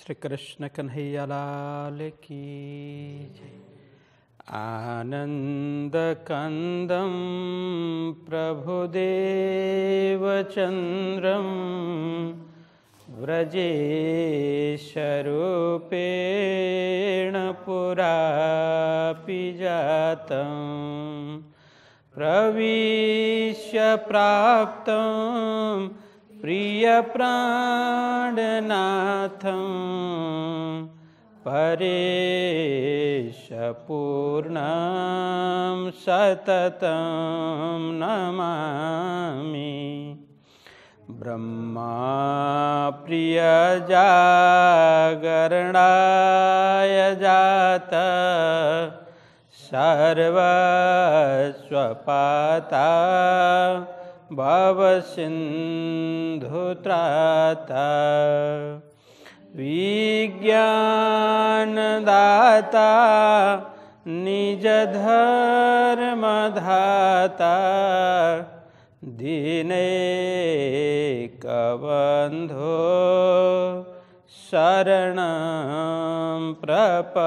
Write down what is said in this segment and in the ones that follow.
श्री कृष्ण कन्हैया लाल की जय। आनंद कंदम प्रभुदेवचंद्रम व्रजेशरूपेण पुरापि जातं प्रविश्य प्राप्तं प्रियप्राणनाथं परेशपूर्णं सततं नमामि। ब्रह्मा प्रियजागरणाय जाता सर्वस्वपाता भवसिन्धुत्राता विज्ञानदाता निजधर्मधाता दीनैकबन्धो शरणं प्रपद्ये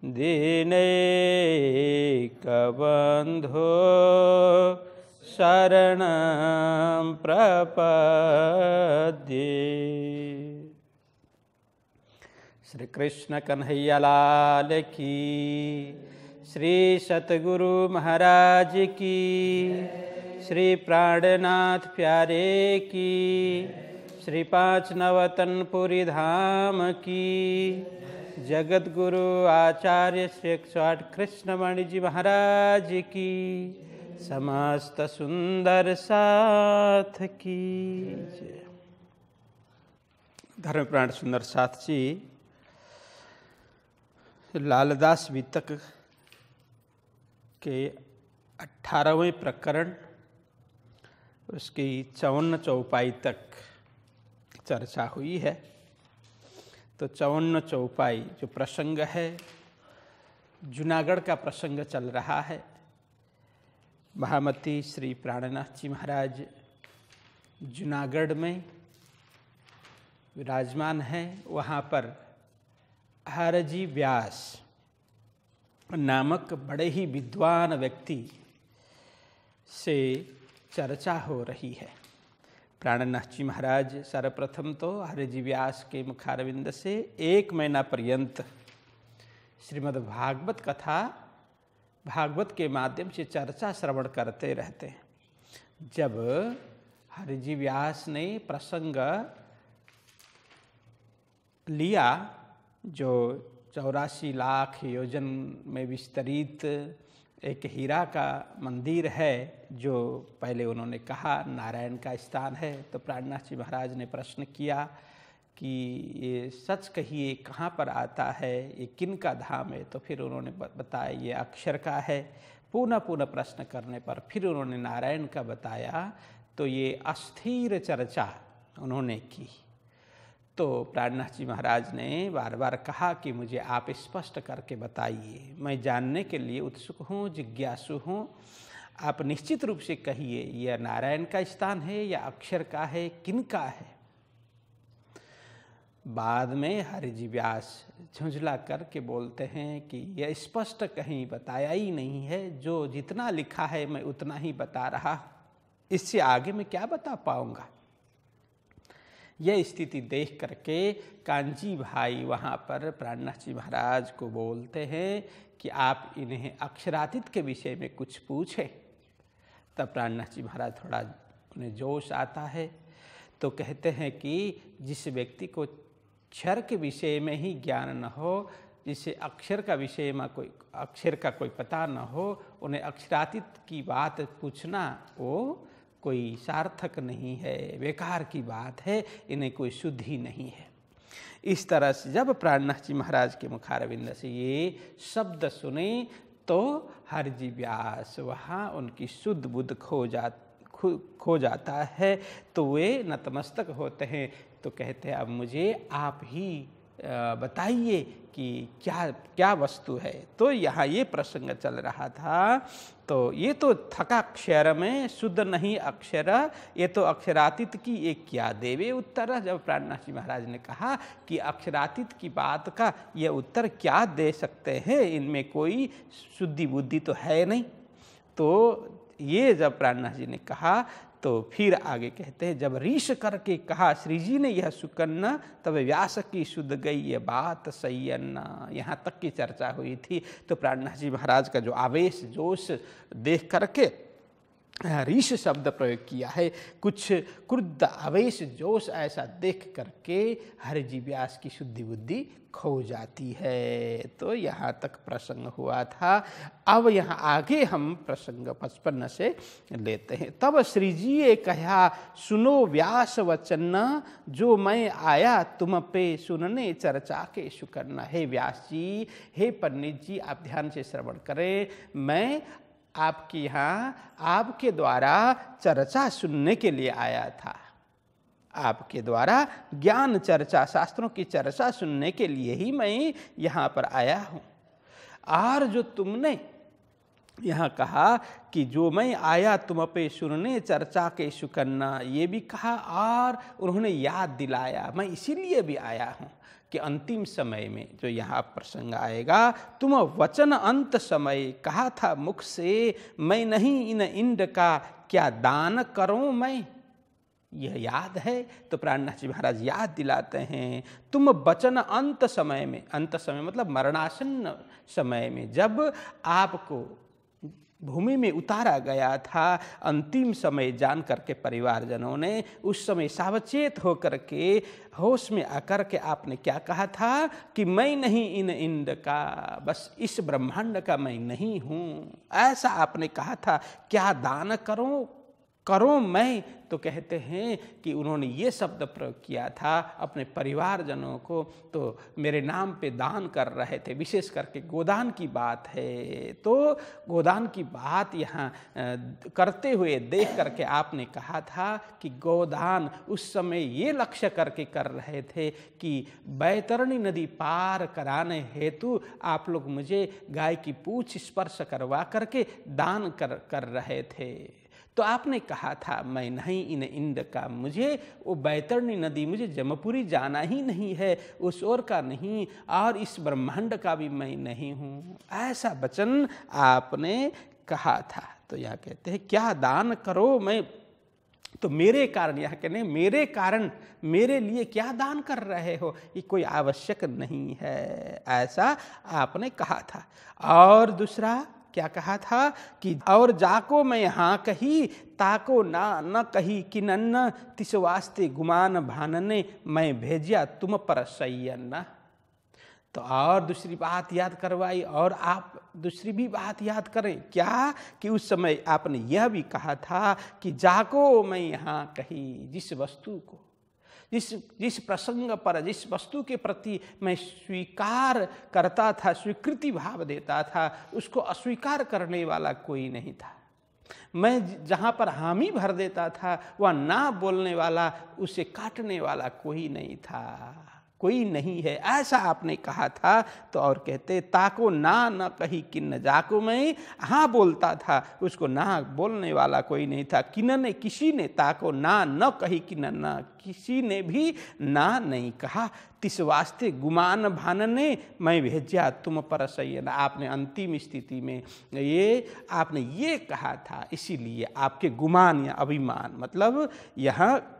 दीनैकबन्धो शरणं प्रपद्ये। श्री कृष्ण कन्हैया लाल की, श्री सतगुरु महाराज की, श्री प्राणनाथ प्यारे की, श्री पाँच नवतनपुरी धाम की, जगत गुरु आचार्य श्री 108 कृष्णमणि जी महाराज की, समस्त सुंदर साथ की जय। धर्मप्राण सुंदर साथ जी, लालदास वितक के 18वें प्रकरण उसकी 54 चौपाई तक चर्चा हुई है। तो 54 चौपाई जो प्रसंग है, जूनागढ़ का प्रसंग चल रहा है। महामती श्री प्राणनाथ जी महाराज जूनागढ़ में विराजमान हैं। वहाँ पर हरजी व्यास नामक बड़े ही विद्वान व्यक्ति से चर्चा हो रही है। प्राणनाथ जी महाराज सर्वप्रथम तो हरजी व्यास के मुखारविंद से 1 महीना पर्यंत श्रीमद् भागवत कथा भागवत के माध्यम से चर्चा श्रवण करते रहते हैं। जब हरजी व्यास ने प्रसंग लिया जो 84 लाख योजन में विस्तरित एक हीरा का मंदिर है, जो पहले उन्होंने कहा नारायण का स्थान है, तो प्राणनाथ जी महाराज ने प्रश्न किया कि ये सच कहिए कहाँ पर आता है, ये किन का धाम है। तो फिर उन्होंने बताया ये अक्षर का है। पुनः पुनः प्रश्न करने पर फिर उन्होंने नारायण का बताया। तो ये अस्थिर चर्चा उन्होंने की। तो प्राणनाथ जी महाराज ने बार बार कहा कि मुझे आप स्पष्ट करके बताइए, मैं जानने के लिए उत्सुक हूँ, जिज्ञासु हूँ। आप निश्चित रूप से कहिए यह नारायण का स्थान है या अक्षर का है, किन का है। बाद में हरजी व्यास झुंझला करके बोलते हैं कि यह स्पष्ट कहीं बताया ही नहीं है, जो जितना लिखा है मैं उतना ही बता रहा, इससे आगे मैं क्या बता पाऊंगा। यह स्थिति देख करके कांजी भाई वहाँ पर प्राणनाथ जी महाराज को बोलते हैं कि आप इन्हें अक्षरातीत के विषय में कुछ पूछें। तब प्राणनाथ जी महाराज थोड़ा उन्हें जोश आता है, तो कहते हैं कि जिस व्यक्ति को अक्षर के विषय में ही ज्ञान न हो, जिसे अक्षर का विषय में अक्षर का कोई पता न हो, उन्हें अक्षरातीत की बात पूछना वो कोई सार्थक नहीं है, बेकार की बात है, इन्हें कोई शुद्धि नहीं है। इस तरह से जब प्राणनाथ जी महाराज के मुखारविंद से ये शब्द सुने तो हरजी व्यास वहाँ उनकी शुद्ध बुद्ध खो जाता है। तो वे नतमस्तक होते हैं। तो कहते हैं अब मुझे आप ही बताइए कि क्या क्या वस्तु है। तो यहाँ ये प्रसंग चल रहा था। तो ये तो थका क्षर में शुद्ध नहीं अक्षर, ये तो अक्षरातीत की एक क्या देवे उत्तर। जब प्राणनाथ जी महाराज ने कहा कि अक्षरातीत की बात का ये उत्तर क्या दे सकते हैं, इनमें कोई शुद्धि बुद्धि तो है नहीं। तो ये जब प्राणनाथ जी ने कहा तो फिर आगे कहते हैं, जब रीश करके कहा श्री जी ने यह सुकन्ना, तब व्यास की शुद्ध गई ये बात सैयन्ना। यहाँ तक की चर्चा हुई थी। तो प्राणनाथ जी महाराज का जो आवेश जोश देख करके रीश शब्द प्रयोग किया है। कुछ क्रुद्ध आवेश जोश ऐसा देख करके हरि जी व्यास की शुद्धि बुद्धि खो जाती है। तो यहाँ तक प्रसंग हुआ था। अब यहाँ आगे हम प्रसंग 55 से लेते हैं। तब श्री जी ये कहा सुनो व्यास वचन, जो मैं आया तुम पे सुनने चर्चा के सुकरना। हे व्यास जी, हे पंडित जी, आप ध्यान से श्रवण करें। मैं आपके यहाँ आपके द्वारा चर्चा सुनने के लिए आया था। आपके द्वारा ज्ञान चर्चा, शास्त्रों की चर्चा सुनने के लिए ही मैं यहाँ पर आया हूँ। और जो तुमने यहाँ कहा कि जो मैं आया तुम पे सुनने चर्चा के सुकन्ना, ये भी कहा और उन्होंने याद दिलाया मैं इसीलिए भी आया हूँ कि अंतिम समय में जो यहाँ प्रसंग आएगा, तुम वचन अंत समय कहा था मुख से, मैं नहीं इन इंद्र का क्या दान करूं मैं। यह याद है। तो प्राणनाथ जी महाराज याद दिलाते हैं, तुम वचन अंत समय में, अंत समय मतलब मरणासन्न समय में, जब आपको भूमि में उतारा गया था, अंतिम समय जान करके परिवारजनों ने उस समय सावचेत होकर के होश में आकर के आपने क्या कहा था कि मैं नहीं इन इंद्र का, बस इस ब्रह्मांड का मैं नहीं हूँ, ऐसा आपने कहा था। क्या दान करो मैं। तो कहते हैं कि उन्होंने ये शब्द प्रयोग किया था अपने परिवारजनों को, तो मेरे नाम पे दान कर रहे थे। विशेष करके गोदान की बात है। तो गोदान की बात यहाँ करते हुए देख करके आपने कहा था कि गोदान उस समय ये लक्ष्य करके कर रहे थे कि बैतरणी नदी पार कराने हेतु आप लोग मुझे गाय की पूंछ स्पर्श करवा करके दान कर रहे थे। तो आपने कहा था मैं नहीं इन इंद्र का, मुझे वो बैतरणी नदी, मुझे जमपुरी जाना ही नहीं है, उस ओर का नहीं, और इस ब्रह्मांड का भी मैं नहीं हूँ, ऐसा वचन आपने कहा था। तो यह कहते हैं क्या दान करो मैं। तो मेरे कारण, यह कहने मेरे कारण मेरे लिए क्या दान कर रहे हो, ये कोई आवश्यक नहीं है, ऐसा आपने कहा था। और दूसरा क्या कहा था कि और जाको मैं हाँ कही, ताको ना न कही कि नन्न, तिस वास्ते गुमान भानने, मैं भेजिया तुम पर सैयन्ना। तो और दूसरी बात याद करवाई, और आप दूसरी भी बात याद करें क्या कि उस समय आपने यह भी कहा था कि जाको मैं यहाँ कही, जिस वस्तु को, जिस प्रसंग पर, जिस वस्तु के प्रति मैं स्वीकार करता था, स्वीकृति भाव देता था, उसको अस्वीकार करने वाला कोई नहीं था। मैं जहाँ पर हामी भर देता था, वह ना बोलने वाला, उसे काटने वाला कोई नहीं था, कोई नहीं है, ऐसा आपने कहा था। तो और कहते ताको ना न कही किन्न, जाको मैं हाँ बोलता था, उसको ना बोलने वाला कोई नहीं था। किन्न ने, किसी ने, ताको ना न कही किन्न, ना किसी ने भी ना नहीं कहा। तिस वास्ते गुमान भानने, मैं भेजा तुम पर सैयन। आपने अंतिम स्थिति में ये आपने ये कहा था, इसीलिए आपके गुमान या अभिमान, मतलब यहाँ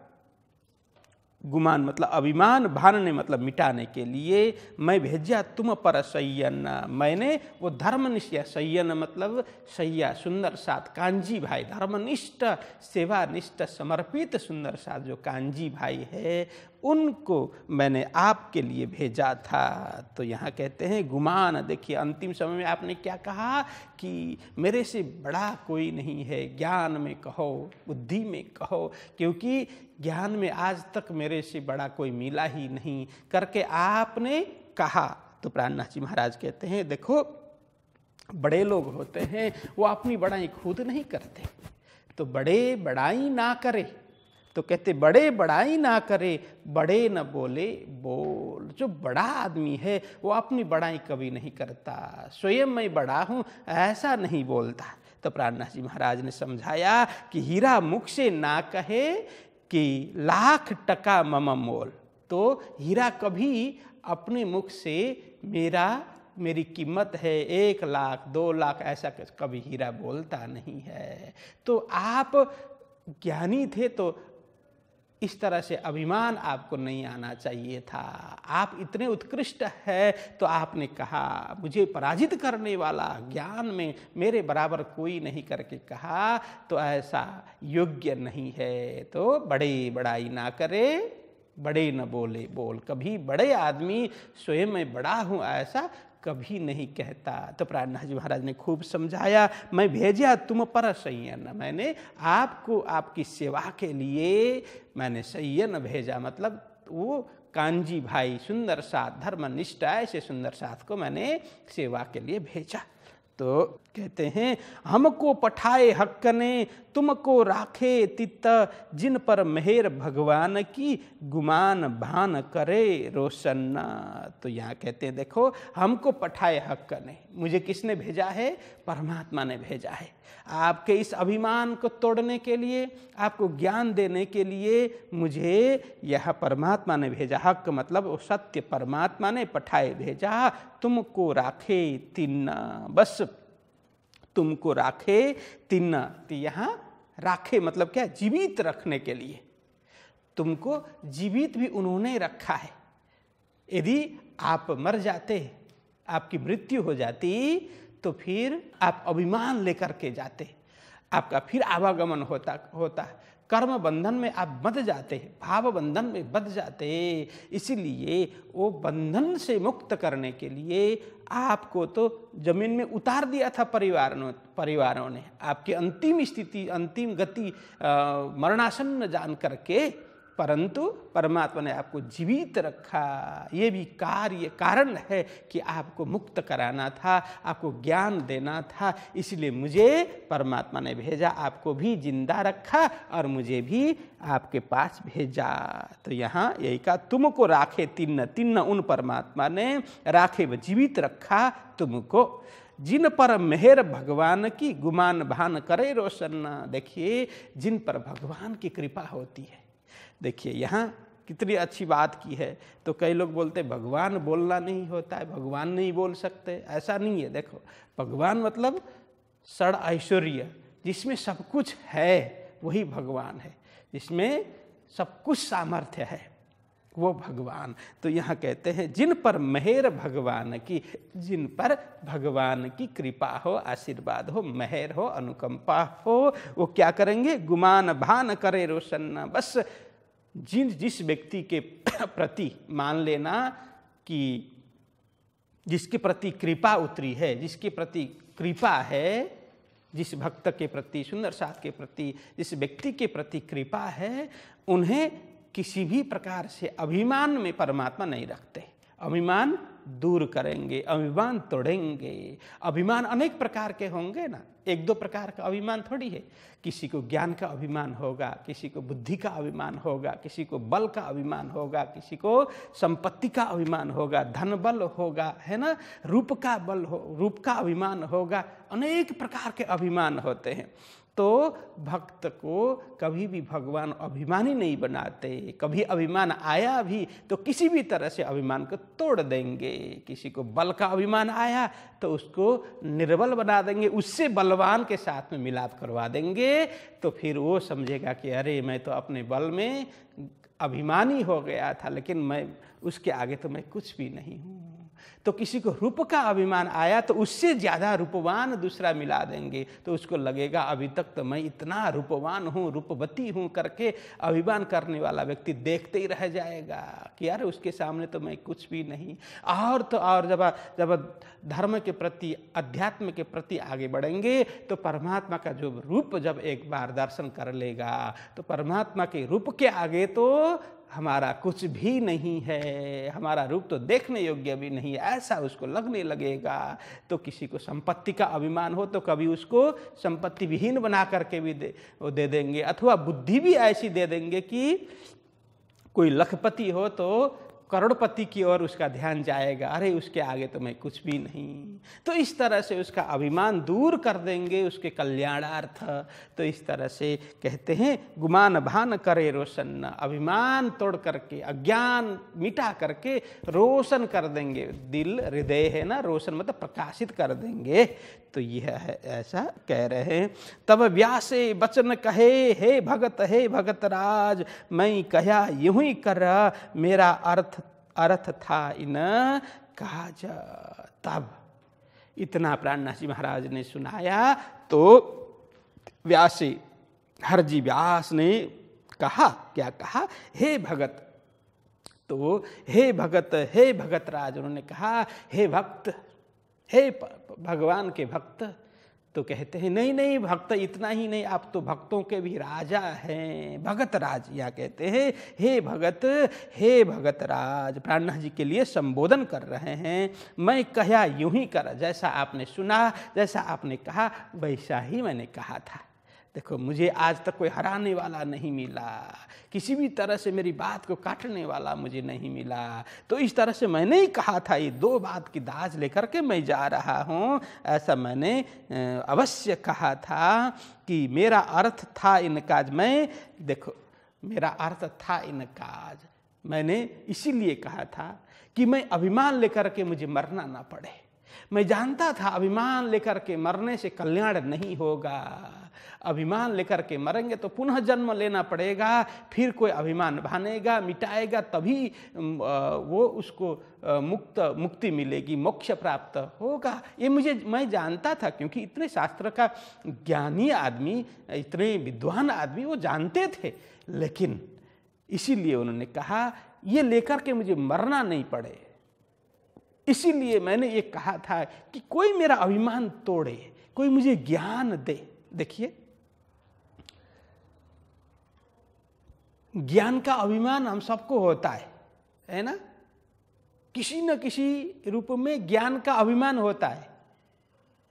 गुमान मतलब अभिमान, भानने मतलब मिटाने के लिए, मैं भेजा तुम पर सैयन, मैंने वो धर्मनिष्ठ, सैयन मतलब सैया, सुंदर साथ कांजी भाई, धर्मनिष्ठ, सेवानिष्ठ, समर्पित सुंदर साथ जो कांजी भाई है, उनको मैंने आपके लिए भेजा था। तो यहाँ कहते हैं गुमान, देखिए अंतिम समय में आपने क्या कहा कि मेरे से बड़ा कोई नहीं है, ज्ञान में कहो, बुद्धि में कहो, क्योंकि ज्ञान में आज तक मेरे से बड़ा कोई मिला ही नहीं करके आपने कहा। तो प्राणनाथ जी महाराज कहते हैं देखो, बड़े लोग होते हैं वो अपनी बड़ाई खुद नहीं करते, तो बड़े बड़ाई ना करे, तो कहते बड़े बड़ाई ना करे, बड़े न बोले बोल। जो बड़ा आदमी है वो अपनी बड़ाई कभी नहीं करता, स्वयं मैं बड़ा हूँ ऐसा नहीं बोलता। तो प्राणनाथ जी महाराज ने समझाया कि हीरा मुख से ना कहे कि लाख टका मम मोल। तो हीरा कभी अपने मुख से मेरी कीमत है 1 लाख 2 लाख ऐसा कभी हीरा बोलता नहीं है। तो आप ज्ञानी थे तो इस तरह से अभिमान आपको नहीं आना चाहिए था। आप इतने उत्कृष्ट हैं तो आपने कहा मुझे पराजित करने वाला ज्ञान में मेरे बराबर कोई नहीं करके कहा, तो ऐसा योग्य नहीं है। तो बड़े बड़ाई ना करे, बड़े न बोले बोल। कभी बड़े आदमी स्वयं मैं बड़ा हूँ ऐसा कभी नहीं कहता। तो प्राणनाथ जी महाराज ने खूब समझाया, मैं भेजा तुम पर सय्यन, मैंने आपको आपकी सेवा के लिए मैंने सय्यन भेजा। मतलब वो कांजी भाई सुंदर साथ धर्मनिष्ठ ऐसे सुंदर साथ को मैंने सेवा के लिए भेजा। तो कहते हैं हमको पठाए हक ने तुमको राखे तित, जिन पर मेहर भगवान की गुमान भान करे रोशन। तो यहाँ कहते हैं देखो हमको पठाए हक ने, मुझे किसने भेजा है? परमात्मा ने भेजा है। आपके इस अभिमान को तोड़ने के लिए, आपको ज्ञान देने के लिए मुझे यह परमात्मा ने भेजा। हक मतलब वो सत्य परमात्मा ने पठाए भेजा। तुमको राखे तिन्न, बस तुमको राखे तिन्न। तो यहाँ राखे मतलब क्या? जीवित रखने के लिए। तुमको जीवित भी उन्होंने रखा है। यदि आप मर जाते, आपकी मृत्यु हो जाती, तो फिर आप अभिमान लेकर के जाते, आपका फिर आवागमन होता कर्म बंधन में आप बंध जाते, भाव बंधन में बंध जाते। इसीलिए वो बंधन से मुक्त करने के लिए आपको तो जमीन में उतार दिया था परिवारों ने। आपकी अंतिम स्थिति, अंतिम गति मरणासन्न जान करके, परंतु परमात्मा ने आपको जीवित रखा। ये भी कारण है कि आपको मुक्त कराना था, आपको ज्ञान देना था। इसलिए मुझे परमात्मा ने भेजा, आपको भी जिंदा रखा और मुझे भी आपके पास भेजा। तो यहाँ यही कहा तुमको राखे तिन्न उन परमात्मा ने राखे व जीवित रखा तुमको, जिन पर मेहर भगवान की गुमान भान करे रोशन। देखिए जिन पर भगवान की कृपा होती है। देखिए यहाँ कितनी अच्छी बात की है। तो कई लोग बोलते भगवान बोलना नहीं होता है, भगवान नहीं बोल सकते। ऐसा नहीं है। देखो भगवान मतलब षड ऐश्वर्य, जिसमें सब कुछ है वही भगवान है, जिसमें सब कुछ सामर्थ्य है वो भगवान। तो यहाँ कहते हैं जिन पर मेहर भगवान की, जिन पर भगवान की कृपा हो, आशीर्वाद हो, मेहर हो, अनुकंपा हो, वो क्या करेंगे? गुमान भान करे रोशन। बस जिस व्यक्ति के प्रति मान लेना कि जिसके प्रति कृपा उतरी है, जिसके प्रति कृपा है, जिस भक्त के प्रति, सुंदर साथ के प्रति, जिस व्यक्ति के प्रति कृपा है, उन्हें किसी भी प्रकार से अभिमान में परमात्मा नहीं रखते। अभिमान दूर करेंगे, अभिमान तोड़ेंगे। अभिमान अनेक प्रकार के होंगे ना, 1-2 प्रकार का अभिमान थोड़ी है। किसी को ज्ञान का अभिमान होगा, किसी को बुद्धि का अभिमान होगा, किसी को बल का अभिमान होगा, किसी को संपत्ति का अभिमान होगा, धन बल होगा, है ना, रूप का बल हो, रूप का अभिमान होगा। अनेक प्रकार के अभिमान होते हैं। तो भक्त को कभी भी भगवान अभिमानी नहीं बनाते। कभी अभिमान आया भी तो किसी भी तरह से अभिमान को तोड़ देंगे। किसी को बल का अभिमान आया तो उसको निर्बल बना देंगे, उससे बलवान के साथ में मिलाप करवा देंगे। तो फिर वो समझेगा कि अरे मैं तो अपने बल में अभिमानी हो गया था, लेकिन मैं उसके आगे तो मैं कुछ भी नहीं हूँ। तो किसी को रूप का अभिमान आया तो उससे ज़्यादा रूपवान दूसरा मिला देंगे, तो उसको लगेगा अभी तक तो मैं इतना रूपवान हूँ, रूपवती हूँ करके अभिमान करने वाला व्यक्ति देखते ही रह जाएगा कि यार उसके सामने तो मैं कुछ भी नहीं। और तो और जब धर्म के प्रति, अध्यात्म के प्रति आगे बढ़ेंगे तो परमात्मा का जो रूप जब एक बार दर्शन कर लेगा तो परमात्मा के रूप के आगे तो हमारा कुछ भी नहीं है, हमारा रूप तो देखने योग्य भी नहीं है, ऐसा उसको लगने लगेगा। तो किसी को संपत्ति का अभिमान हो तो कभी उसको संपत्ति विहीन बना करके भी दे देंगे, अथवा बुद्धि भी ऐसी दे देंगे कि कोई लखपति हो तो करोड़पति की ओर उसका ध्यान जाएगा, अरे उसके आगे तो मैं कुछ भी नहीं। तो इस तरह से उसका अभिमान दूर कर देंगे उसके कल्याणार्थ। तो इस तरह से कहते हैं गुमान भान करे रोशन, अभिमान तोड़ करके अज्ञान मिटा करके रोशन कर देंगे। दिल हृदय है ना, रोशन मतलब प्रकाशित कर देंगे। तो यह है, ऐसा कह रहे हैं। तब व्यासे बचन कहे हे भगत राज, मैं कहा यूं ही कर मेरा अर्थ था इन काज। तब इतना प्राणनाथ जी महाराज ने सुनाया तो व्यासी हरजी व्यास ने कहा, क्या कहा, हे भगत। तो हे भगत राज, उन्होंने कहा हे भक्त, हे भगवान के भक्त। तो कहते हैं नहीं नहीं भक्त इतना ही नहीं, आप तो भक्तों के भी राजा हैं, भगत राज। या कहते हैं हे भगत राज, प्राणनाथ जी के लिए संबोधन कर रहे हैं। मैं कहा यूं ही कर, जैसा आपने सुना, जैसा आपने कहा वैसा ही मैंने कहा था। देखो मुझे आज तक कोई हराने वाला नहीं मिला, किसी भी तरह से मेरी बात को काटने वाला मुझे नहीं मिला। तो इस तरह से मैंने ही कहा था, ये 2 बात की दाज लेकर के मैं जा रहा हूँ, ऐसा मैंने अवश्य कहा था कि मेरा अर्थ था इन काज। मैं देखो मेरा अर्थ था इन काज, मैंने इसीलिए कहा था कि मैं अभिमान लेकर के मुझे मरना ना पड़े। मैं जानता था अभिमान लेकर के मरने से कल्याण नहीं होगा, अभिमान लेकर के मरेंगे तो पुनः जन्म लेना पड़ेगा, फिर कोई अभिमान भानेगा मिटाएगा, तभी वो उसको मुक्ति मिलेगी, मोक्ष प्राप्त होगा। ये मैं जानता था, क्योंकि इतने शास्त्र का ज्ञानी आदमी, इतने विद्वान आदमी वो जानते थे। लेकिन इसीलिए उन्होंने कहा ये लेकर के मुझे मरना नहीं पड़े, इसीलिए मैंने ये कहा था कि कोई मेरा अभिमान तोड़े, कोई मुझे ज्ञान दे। देखिए ज्ञान का अभिमान हम सबको होता है ना, किसी न किसी रूप में ज्ञान का अभिमान होता है,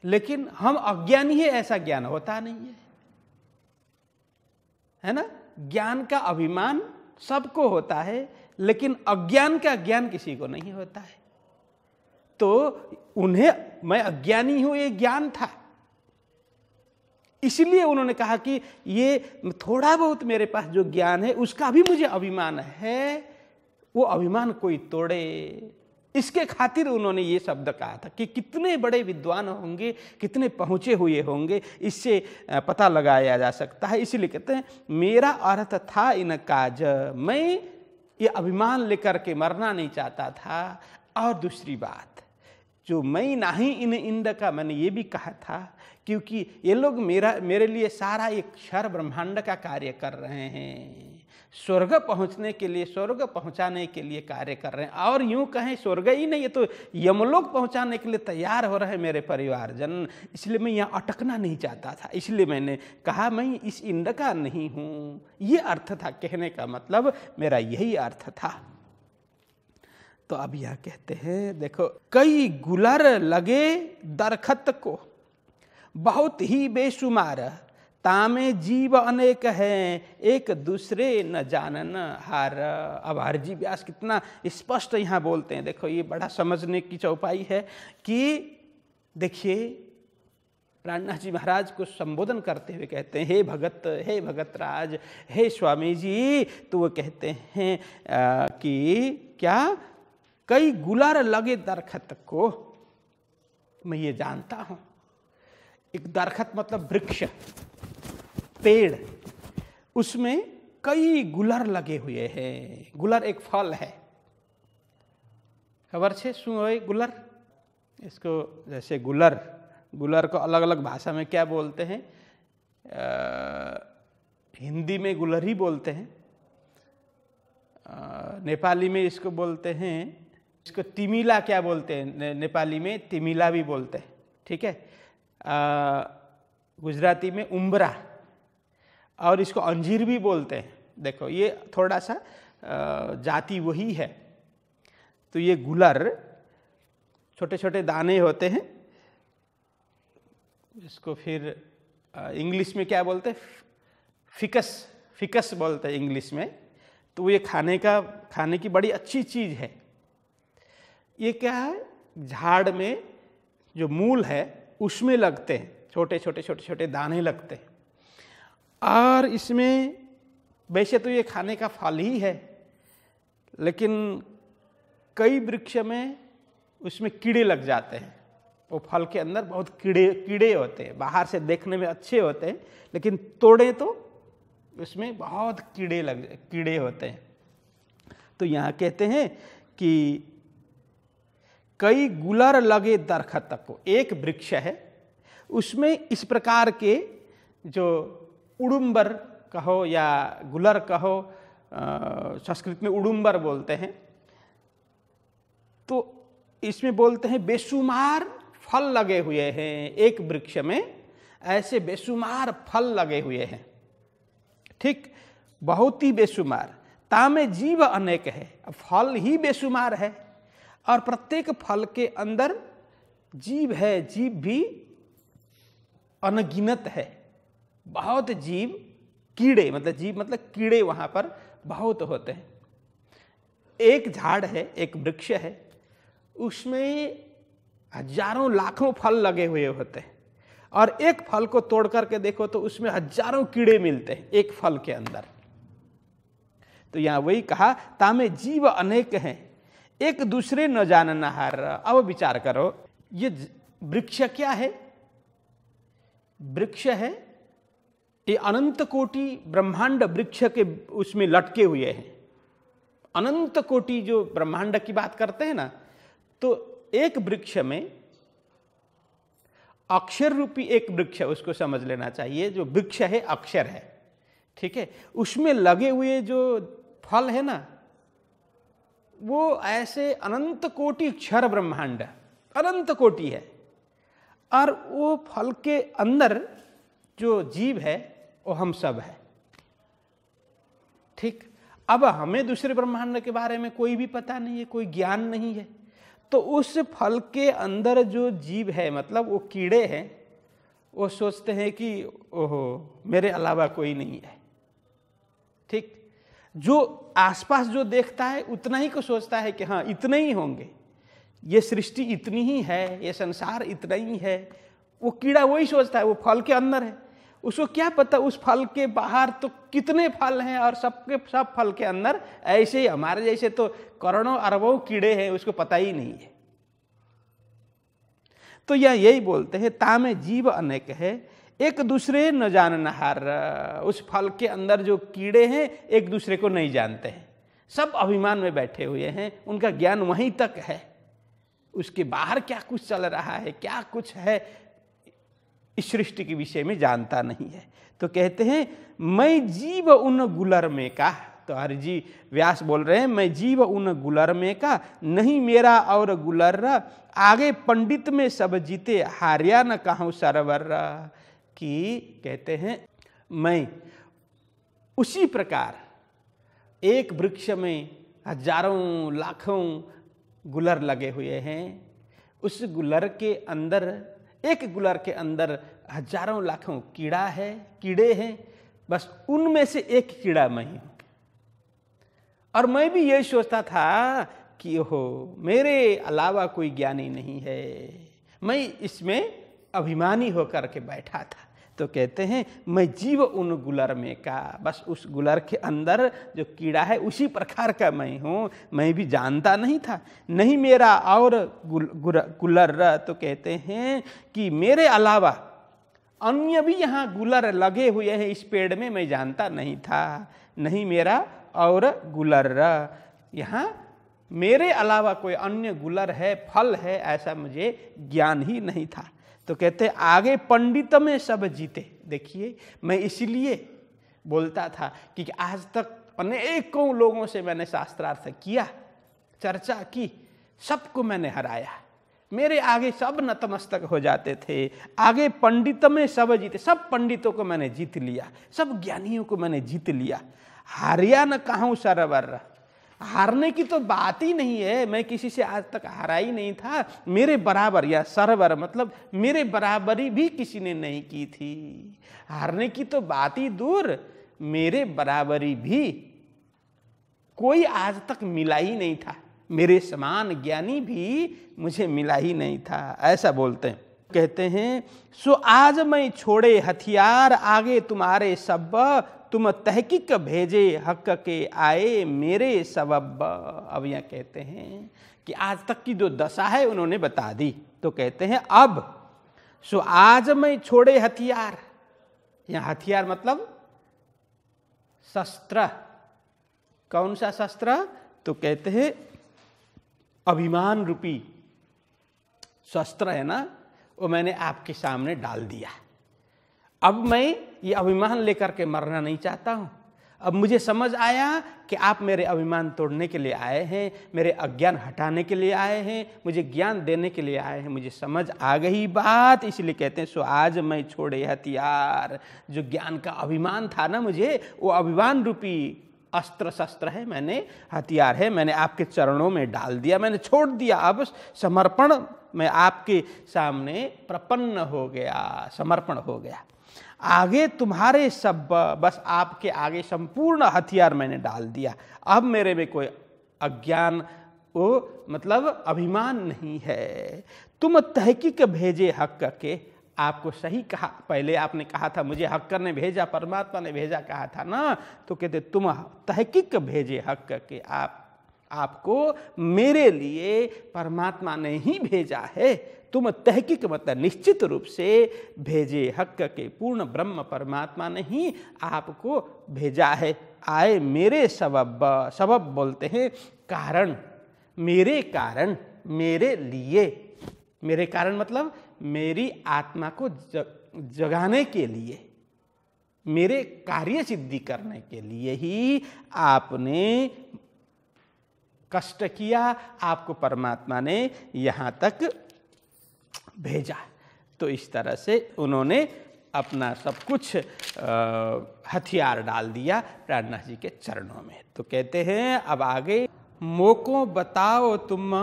लेकिन हम अज्ञानी है ऐसा ज्ञान होता नहीं है ना। ज्ञान का अभिमान सबको होता है, लेकिन अज्ञान का ज्ञान किसी को नहीं होता है। तो उन्हें मैं अज्ञानी हूं ये ज्ञान था, इसलिए उन्होंने कहा कि ये थोड़ा बहुत मेरे पास जो ज्ञान है उसका भी मुझे अभिमान है, वो अभिमान कोई तोड़े। इसके खातिर उन्होंने ये शब्द कहा था कि कितने बड़े विद्वान होंगे, कितने पहुंचे हुए होंगे, इससे पता लगाया जा सकता है। इसीलिए कहते हैं मेरा अर्थ था इन काज, मैं ये अभिमान लेकर के मरना नहीं चाहता था। और दूसरी बात, जो मैं नहीं इन इंद का, मैंने ये भी कहा था, क्योंकि ये लोग मेरे लिए सारा एक क्षर ब्रह्मांड का कार्य कर रहे हैं, स्वर्ग पहुंचने के लिए, स्वर्ग पहुंचाने के लिए कार्य कर रहे हैं। और यूं कहें स्वर्ग ही नहीं, ये तो यमलोक पहुंचाने के लिए तैयार हो रहे हैं मेरे परिवारजन। इसलिए मैं यहाँ अटकना नहीं चाहता था, इसलिए मैंने कहा मैं इस इंद का नहीं हूँ। ये अर्थ था, कहने का मतलब मेरा यही अर्थ था। तो अब यह कहते हैं देखो, कई गुलर लगे दरखत को बहुत ही बेशुमार, तामे जीव अनेक हैं एक दूसरे न जानन हार। अब हरजी व्यास कितना स्पष्ट यहाँ बोलते हैं। देखो ये बड़ा समझने की चौपाई है कि देखिए प्राणनाथ जी महाराज को संबोधन करते हुए कहते हैं हे भगत राज, हे स्वामी जी। तो वो कहते हैं कि क्या, कई गुलर लगे दरखत को, मैं ये जानता हूं। एक दरखत मतलब वृक्ष, पेड़, उसमें कई गुलर लगे हुए हैं। गुलर एक फल है, खबर छे શું હોય गुलर? इसको जैसे गुलर को अलग अलग भाषा में क्या बोलते हैं? हिंदी में गुलर ही बोलते हैं, नेपाली में इसको बोलते हैं, इसको तिमिला क्या बोलते हैं, नेपाली में तिमिला भी बोलते हैं, ठीक है। गुजराती में उम्बरा, और इसको अंजीर भी बोलते हैं। देखो ये थोड़ा सा जाति वही है। तो ये गुलर छोटे छोटे दाने होते हैं, इसको फिर इंग्लिश में क्या बोलते हैं, फिकस बोलते हैं इंग्लिश में। तो ये खाने की बड़ी अच्छी चीज़ है। ये क्या है, झाड़ में जो मूल है उसमें लगते हैं, छोटे छोटे दाने लगते हैं। और इसमें वैसे तो ये खाने का फल ही है, लेकिन कई वृक्ष में उसमें कीड़े लग जाते हैं। वो फल के अंदर बहुत कीड़े होते हैं, बाहर से देखने में अच्छे होते हैं, लेकिन तोड़े तो उसमें बहुत कीड़े होते हैं। तो यहाँ कहते हैं कि कई गुलर लगे दरखत को, एक वृक्ष है उसमें इस प्रकार के जो उड़ुम्बर कहो या गुलर कहो, संस्कृत में उड़ुम्बर बोलते हैं, तो इसमें बोलते हैं बेशुमार फल लगे हुए हैं। एक वृक्ष में ऐसे बेशुमार फल लगे हुए हैं, ठीक, बहुत ही बेशुमार। तामे जीव अनेक है, फल ही बेशुमार है और प्रत्येक फल के अंदर जीव है, जीव भी अनगिनत है, बहुत जीव, कीड़े मतलब जीव मतलब कीड़े वहां पर बहुत होते हैं। एक झाड़ है, एक वृक्ष है, उसमें हजारों लाखों फल लगे हुए होते हैं और एक फल को तोड़ करके देखो तो उसमें हजारों कीड़े मिलते हैं एक फल के अंदर। तो यहां वही कहा, तामे जीव अनेक हैं, एक दूसरे न जानना हार। अब विचार करो, ये वृक्ष क्या है? वृक्ष है ये अनंत कोटि ब्रह्मांड वृक्ष के उसमें लटके हुए हैं। अनंत कोटि जो ब्रह्मांड की बात करते हैं ना, तो एक वृक्ष में अक्षर रूपी एक वृक्ष है, उसको समझ लेना चाहिए। जो वृक्ष है अक्षर है, ठीक है, उसमें लगे हुए जो फल है ना, वो ऐसे अनंत कोटि क्षर ब्रह्मांड अनंत कोटि है। और वो फल के अंदर जो जीव है वो हम सब है, ठीक। अब हमें दूसरे ब्रह्मांड के बारे में कोई भी पता नहीं है, कोई ज्ञान नहीं है, तो उस फल के अंदर जो जीव है, मतलब वो कीड़े हैं, वो सोचते हैं कि ओहो मेरे अलावा कोई नहीं है, ठीक। जो आसपास जो देखता है उतना ही को सोचता है कि हाँ इतने ही होंगे, ये सृष्टि इतनी ही है, ये संसार इतना ही है। वो कीड़ा वही सोचता है, वो फल के अंदर है, उसको क्या पता उस फल के बाहर तो कितने फल हैं और सबके सब फल के अंदर ऐसे ही हमारे जैसे तो करोड़ों अरबों कीड़े हैं, उसको पता ही नहीं है। तो यही बोलते हैं, तामे जीव अनेक है, एक दूसरे न जानना हार। उस फल के अंदर जो कीड़े हैं एक दूसरे को नहीं जानते हैं, सब अभिमान में बैठे हुए हैं, उनका ज्ञान वहीं तक है, उसके बाहर क्या कुछ चल रहा है, क्या कुछ है, इस सृष्टि के विषय में जानता नहीं है। तो कहते हैं मैं जीव उन गुलर में का, तो हरि जी व्यास बोल रहे हैं, मैं जीव उन गुलर में का, नहीं मेरा और गुलर, आगे पंडित में सब जीते, हार्या न कहूँ सरवर। कि कहते हैं मैं उसी प्रकार एक वृक्ष में हजारों लाखों गुलर लगे हुए हैं, उस गुलर के अंदर, एक गुलर के अंदर हजारों लाखों कीड़े हैं, बस उनमें से एक कीड़ा मैं हूं। और मैं भी यही सोचता था कि ओहो मेरे अलावा कोई ज्ञानी नहीं है, मैं इसमें अभिमानी होकर के बैठा था। तो कहते हैं मैं जीव उन गुलर में का, बस उस गुलर के अंदर जो कीड़ा है उसी प्रकार का मैं हूँ, मैं भी जानता नहीं था। नहीं मेरा और गुलर, तो कहते हैं कि मेरे अलावा अन्य भी यहाँ गुलर लगे हुए हैं इस पेड़ में, मैं जानता नहीं था। नहीं मेरा और गुलर, यहाँ मेरे अलावा कोई अन्य गुलर है, फल है, ऐसा मुझे ज्ञान ही नहीं था। तो कहते आगे पंडित में सब जीते। देखिए मैं इसलिए बोलता था कि आज तक अनेकों लोगों से मैंने शास्त्रार्थ किया, चर्चा की, सबको मैंने हराया, मेरे आगे सब नतमस्तक हो जाते थे। आगे पंडित में सब जीते, सब पंडितों को मैंने जीत लिया, सब ज्ञानियों को मैंने जीत लिया। हारिया न कहूँ सरवर, हारने की तो बात ही नहीं है, मैं किसी से आज तक हारा ही नहीं था। मेरे बराबर या सरवर मतलब मेरे बराबरी भी किसी ने नहीं की थी। हारने की तो बात ही दूर, मेरे बराबरी भी कोई आज तक मिला ही नहीं था, मेरे समान ज्ञानी भी मुझे मिला ही नहीं था, ऐसा बोलते हैं। कहते हैं सो आज मैं छोड़े हथियार, आगे तुम्हारे सब, तुम तहकीक भेजे हक के आए मेरे सबब। अब यहाँ कहते हैं कि आज तक की जो दशा है उन्होंने बता दी, तो कहते हैं अब सो आज मैं छोड़े हथियार। यहाँ हथियार मतलब शस्त्र। कौन सा शस्त्र? तो कहते हैं अभिमान रूपी शस्त्र है ना, वो मैंने आपके सामने डाल दिया। अब मैं ये अभिमान लेकर के मरना नहीं चाहता हूँ। अब मुझे समझ आया कि आप मेरे अभिमान तोड़ने के लिए आए हैं, मेरे अज्ञान हटाने के लिए आए हैं, मुझे ज्ञान देने के लिए आए हैं। मुझे समझ आ गई बात, इसलिए कहते हैं सो आज मैं छोड़े हथियार। जो ज्ञान का अभिमान था ना मुझे, वो अभिमान रूपी अस्त्र शस्त्र है, मैंने हथियार है, मैंने आपके चरणों में डाल दिया, मैंने छोड़ दिया। अब समर्पण, मैं आपके सामने प्रपन्न हो गया, समर्पण हो गया। आगे तुम्हारे सब, बस आपके आगे संपूर्ण हथियार मैंने डाल दिया। अब मेरे में कोई अज्ञान वो मतलब अभिमान नहीं है। तुम तहकीक भेजे हक के, आपको सही कहा, पहले आपने कहा था मुझे हक ने भेजा, परमात्मा ने भेजा कहा था ना, तो कहते तुम तहकीक भेजे हक के, आपको मेरे लिए परमात्मा ने ही भेजा है। तुम तहकीक मतलब निश्चित रूप से भेजे हक के, पूर्ण ब्रह्म परमात्मा ने ही आपको भेजा है। आए मेरे सबब, सबब बोलते हैं कारण, मेरे कारण, मेरे लिए। मेरे कारण मतलब मेरी आत्मा को जगाने के लिए, मेरे कार्य सिद्धि करने के लिए ही आपने कष्ट किया, आपको परमात्मा ने यहाँ तक भेजा। तो इस तरह से उन्होंने अपना सब कुछ हथियार डाल दिया प्राणनाथ जी के चरणों में। तो कहते हैं अब आगे, मोको बताओ तुम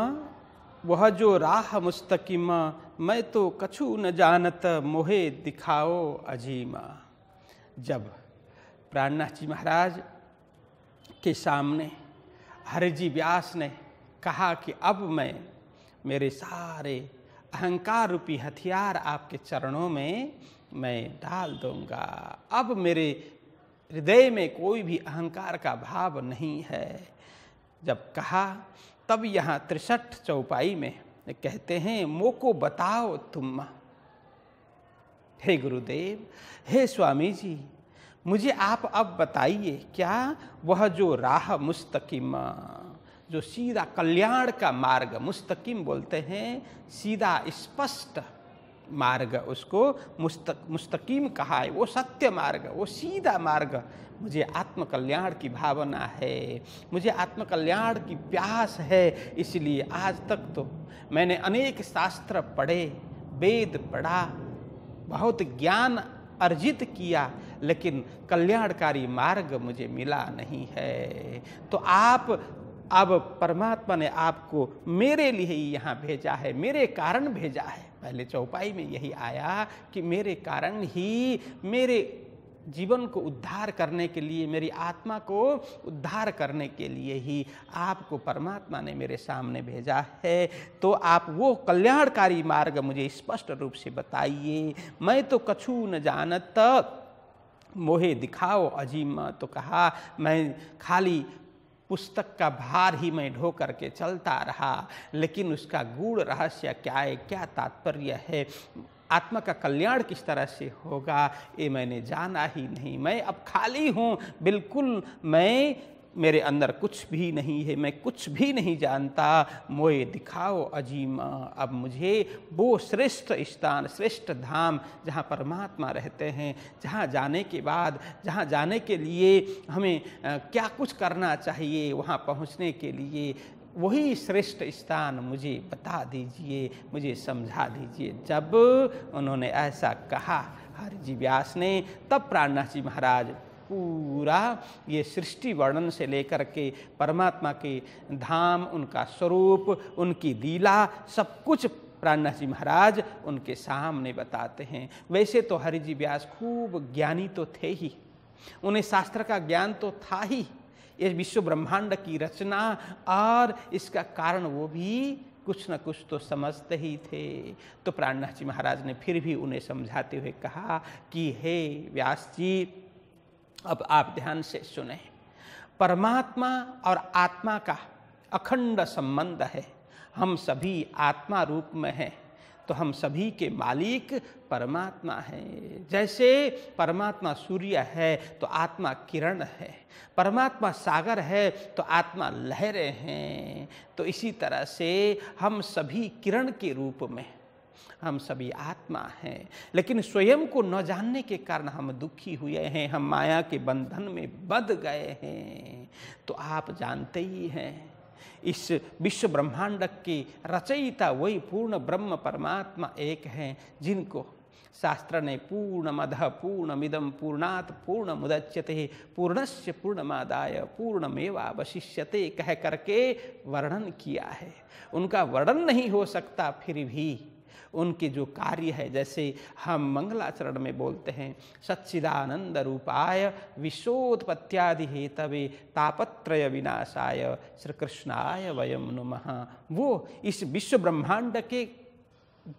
वह जो राह मुस्तकीम, मैं तो कछु न जानत मोहे दिखाओ अजीमा। जब प्राणनाथ जी महाराज के सामने हरिजी व्यास ने कहा कि अब मैं मेरे सारे अहंकार रूपी हथियार आपके चरणों में मैं डाल दूंगा, अब मेरे हृदय में कोई भी अहंकार का भाव नहीं है, जब कहा तब यहाँ 63 चौपाई में कहते हैं मोको बताओ तुम। हे गुरुदेव, हे स्वामी जी, मुझे आप अब बताइए क्या वह जो राह मुस्तकीम, जो सीधा कल्याण का मार्ग, मुस्तकीम बोलते हैं सीधा स्पष्ट मार्ग, उसको मुस्तकीम कहा है, वो सत्य मार्ग, वो सीधा मार्ग। मुझे आत्म कल्याण की भावना है, मुझे आत्म कल्याण की प्यास है, इसलिए आज तक तो मैंने अनेक शास्त्र पढ़े, वेद पढ़ा, बहुत ज्ञान अर्जित किया, लेकिन कल्याणकारी मार्ग मुझे मिला नहीं है। तो आप अब परमात्मा ने आपको मेरे लिए ही यहाँ भेजा है, मेरे कारण भेजा है। पहले चौपाई में यही आया कि मेरे कारण ही, मेरे जीवन को उद्धार करने के लिए, मेरी आत्मा को उद्धार करने के लिए ही आपको परमात्मा ने मेरे सामने भेजा है। तो आप वो कल्याणकारी मार्ग मुझे स्पष्ट रूप से बताइए। मैं तो कछु न जानत मोहे दिखाओ अजीम। तो कहा मैं खाली पुस्तक का भार ही मैं ढो करके चलता रहा, लेकिन उसका गूढ़ रहस्य क्या है, क्या तात्पर्य है, आत्मा का कल्याण किस तरह से होगा, ये मैंने जाना ही नहीं। मैं अब खाली हूँ, बिल्कुल मैं, मेरे अंदर कुछ भी नहीं है, मैं कुछ भी नहीं जानता। मोए दिखाओ अजीम, अब मुझे वो श्रेष्ठ स्थान, श्रेष्ठ धाम जहाँ परमात्मा रहते हैं, जहाँ जाने के बाद, जहाँ जाने के लिए हमें क्या कुछ करना चाहिए, वहाँ पहुँचने के लिए वही श्रेष्ठ स्थान मुझे बता दीजिए, मुझे समझा दीजिए। जब उन्होंने ऐसा कहा हरिजी व्यास ने, तब प्राणनाथ जी महाराज पूरा ये सृष्टि वर्णन से लेकर के परमात्मा के धाम, उनका स्वरूप, उनकी लीला, सब कुछ प्राणनाथ जी महाराज उनके सामने बताते हैं। वैसे तो हरि जी व्यास खूब ज्ञानी तो थे ही, उन्हें शास्त्र का ज्ञान तो था ही, ये विश्व ब्रह्मांड की रचना और इसका कारण वो भी कुछ न कुछ तो समझते ही थे। तो प्राणनाथ जी महाराज ने फिर भी उन्हें समझाते हुए कहा कि हे व्यास जी, अब आप ध्यान से सुने। परमात्मा और आत्मा का अखंड संबंध है। हम सभी आत्मा रूप में हैं, तो हम सभी के मालिक परमात्मा है। जैसे परमात्मा सूर्य है तो आत्मा किरण है, परमात्मा सागर है तो आत्मा लहरें हैं। तो इसी तरह से हम सभी किरण के रूप में, हम सभी आत्मा हैं, लेकिन स्वयं को न जानने के कारण हम दुखी हुए हैं, हम माया के बंधन में बंध गए हैं। तो आप जानते ही हैं, इस विश्व ब्रह्मांड के रचयिता वही पूर्ण ब्रह्म परमात्मा एक हैं, जिनको शास्त्र ने पूर्णमदः पूर्णमिदं पूर्णात् पूर्णमुदच्यते पूर्णस्य पूर्णमादाय पूर्णमेवावशिष्यते कह करके वर्णन किया है। उनका वर्णन नहीं हो सकता, फिर भी उनके जो कार्य है, जैसे हम मंगलाचरण में बोलते हैं, सच्चिदानंद रूपाय विश्वोत्पत्त्यादि हेतवे तापत्रय विनाशाय श्री कृष्णाय वयम नुमः। वो इस विश्व ब्रह्मांड के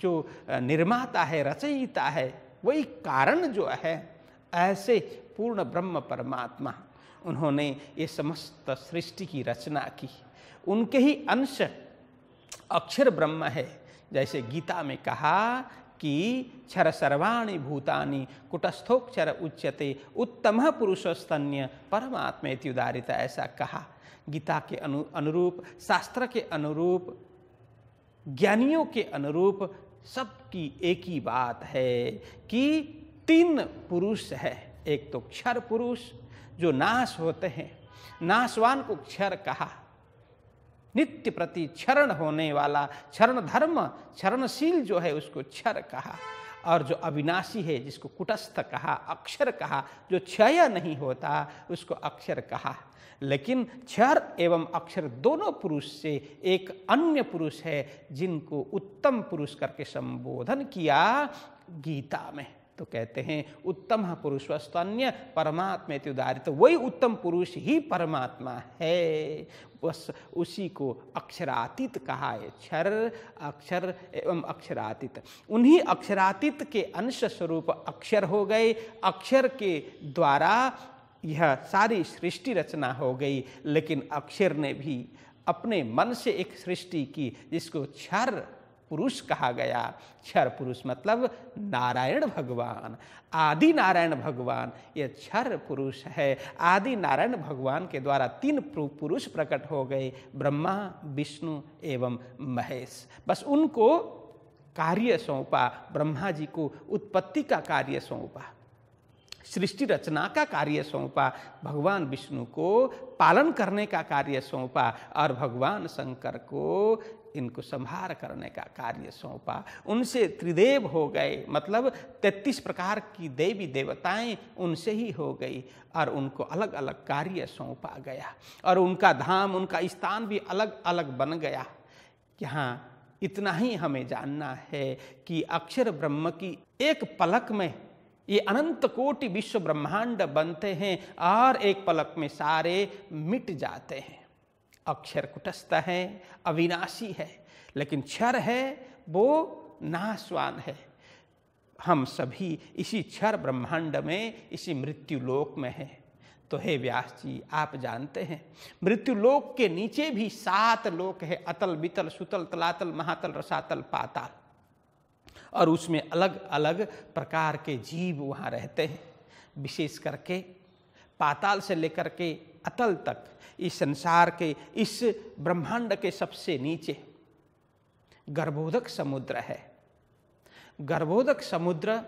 जो निर्माता है, रचयिता है, वही कारण जो है, ऐसे पूर्ण ब्रह्म परमात्मा उन्होंने ये समस्त सृष्टि की रचना की। उनके ही अंश अक्षर ब्रह्म है। जैसे गीता में कहा कि क्षर सर्वाणि भूतानि कुटस्थोक्षर उच्यते उत्तमः पुरुषस्तन्य परमात्मेति उदारित, ऐसा कहा। गीता के अनुरूप, शास्त्र के अनुरूप, ज्ञानियों के अनुरूप सबकी एक ही बात है कि तीन पुरुष है। एक तो क्षर पुरुष जो नाश होते हैं, नाशवान को क्षर कहा, नित्य प्रति क्षरण होने वाला, क्षरण धर्म, क्षरणशील जो है उसको क्षर कहा, और जो अविनाशी है जिसको कुटस्थ कहा, अक्षर कहा, जो क्षय नहीं होता उसको अक्षर कहा। लेकिन क्षर एवं अक्षर दोनों पुरुष से एक अन्य पुरुष है जिनको उत्तम पुरुष करके संबोधन किया गीता में। तो कहते हैं उत्तम पुरुषस्तन्य परमात्मेति उदारित, तो वही उत्तम पुरुष ही परमात्मा है, बस उसी को अक्षरातीत कहा है। क्षर, अक्षर एवं अक्षरातीत, उन्हीं अक्षरातीत के अंश स्वरूप अक्षर हो गए। अक्षर के द्वारा यह सारी सृष्टि रचना हो गई। लेकिन अक्षर ने भी अपने मन से एक सृष्टि की जिसको क्षर पुरुष कहा गया। क्षर पुरुष मतलब नारायण भगवान, आदि नारायण भगवान, ये क्षर पुरुष है। आदि नारायण भगवान के द्वारा तीन पुरुष प्रकट हो गए, ब्रह्मा, विष्णु एवं महेश। बस उनको कार्य सौंपा, ब्रह्मा जी को उत्पत्ति का कार्य सौंपा, सृष्टि रचना का कार्य सौंपा, भगवान विष्णु को पालन करने का कार्य सौंपा, और भगवान शंकर को इनको संहार करने का कार्य सौंपा। उनसे त्रिदेव हो गए, मतलब 33 प्रकार की देवी देवताएं उनसे ही हो गई, और उनको अलग अलग कार्य सौंपा गया, और उनका धाम, उनका स्थान भी अलग अलग बन गया। यहाँ इतना ही हमें जानना है कि अक्षर ब्रह्म की एक पलक में ये अनंत कोटि विश्व ब्रह्मांड बनते हैं, और एक पलक में सारे मिट जाते हैं। अक्षर कुटस्थ है, अविनाशी है, लेकिन क्षर है वो नाशवान है। हम सभी इसी क्षर ब्रह्मांड में, इसी मृत्यु लोक में हैं। तो हे व्यास जी, आप जानते हैं मृत्यु लोक के नीचे भी 7 लोक है, अतल, वितल, सुतल, तलातल, महातल, रसातल, पाताल, और उसमें अलग अलग प्रकार के जीव वहाँ रहते हैं। विशेष करके पाताल से लेकर के अतल तक, इस संसार के, इस ब्रह्मांड के सबसे नीचे गर्भोदक समुद्र है। गर्भोदक समुद्र,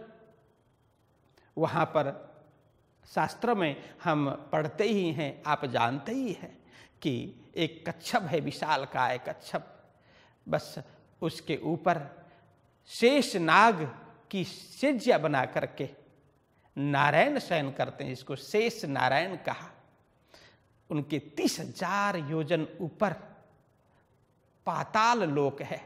वहाँ पर शास्त्र में हम पढ़ते ही हैं, आप जानते ही हैं कि एक कच्छप है, विशालकाय कच्छप, बस उसके ऊपर शेष नाग की सेज्या बना करके नारायण शयन करते हैं, इसको शेष नारायण कहा। उनके 30,000 योजन ऊपर पाताल लोक है।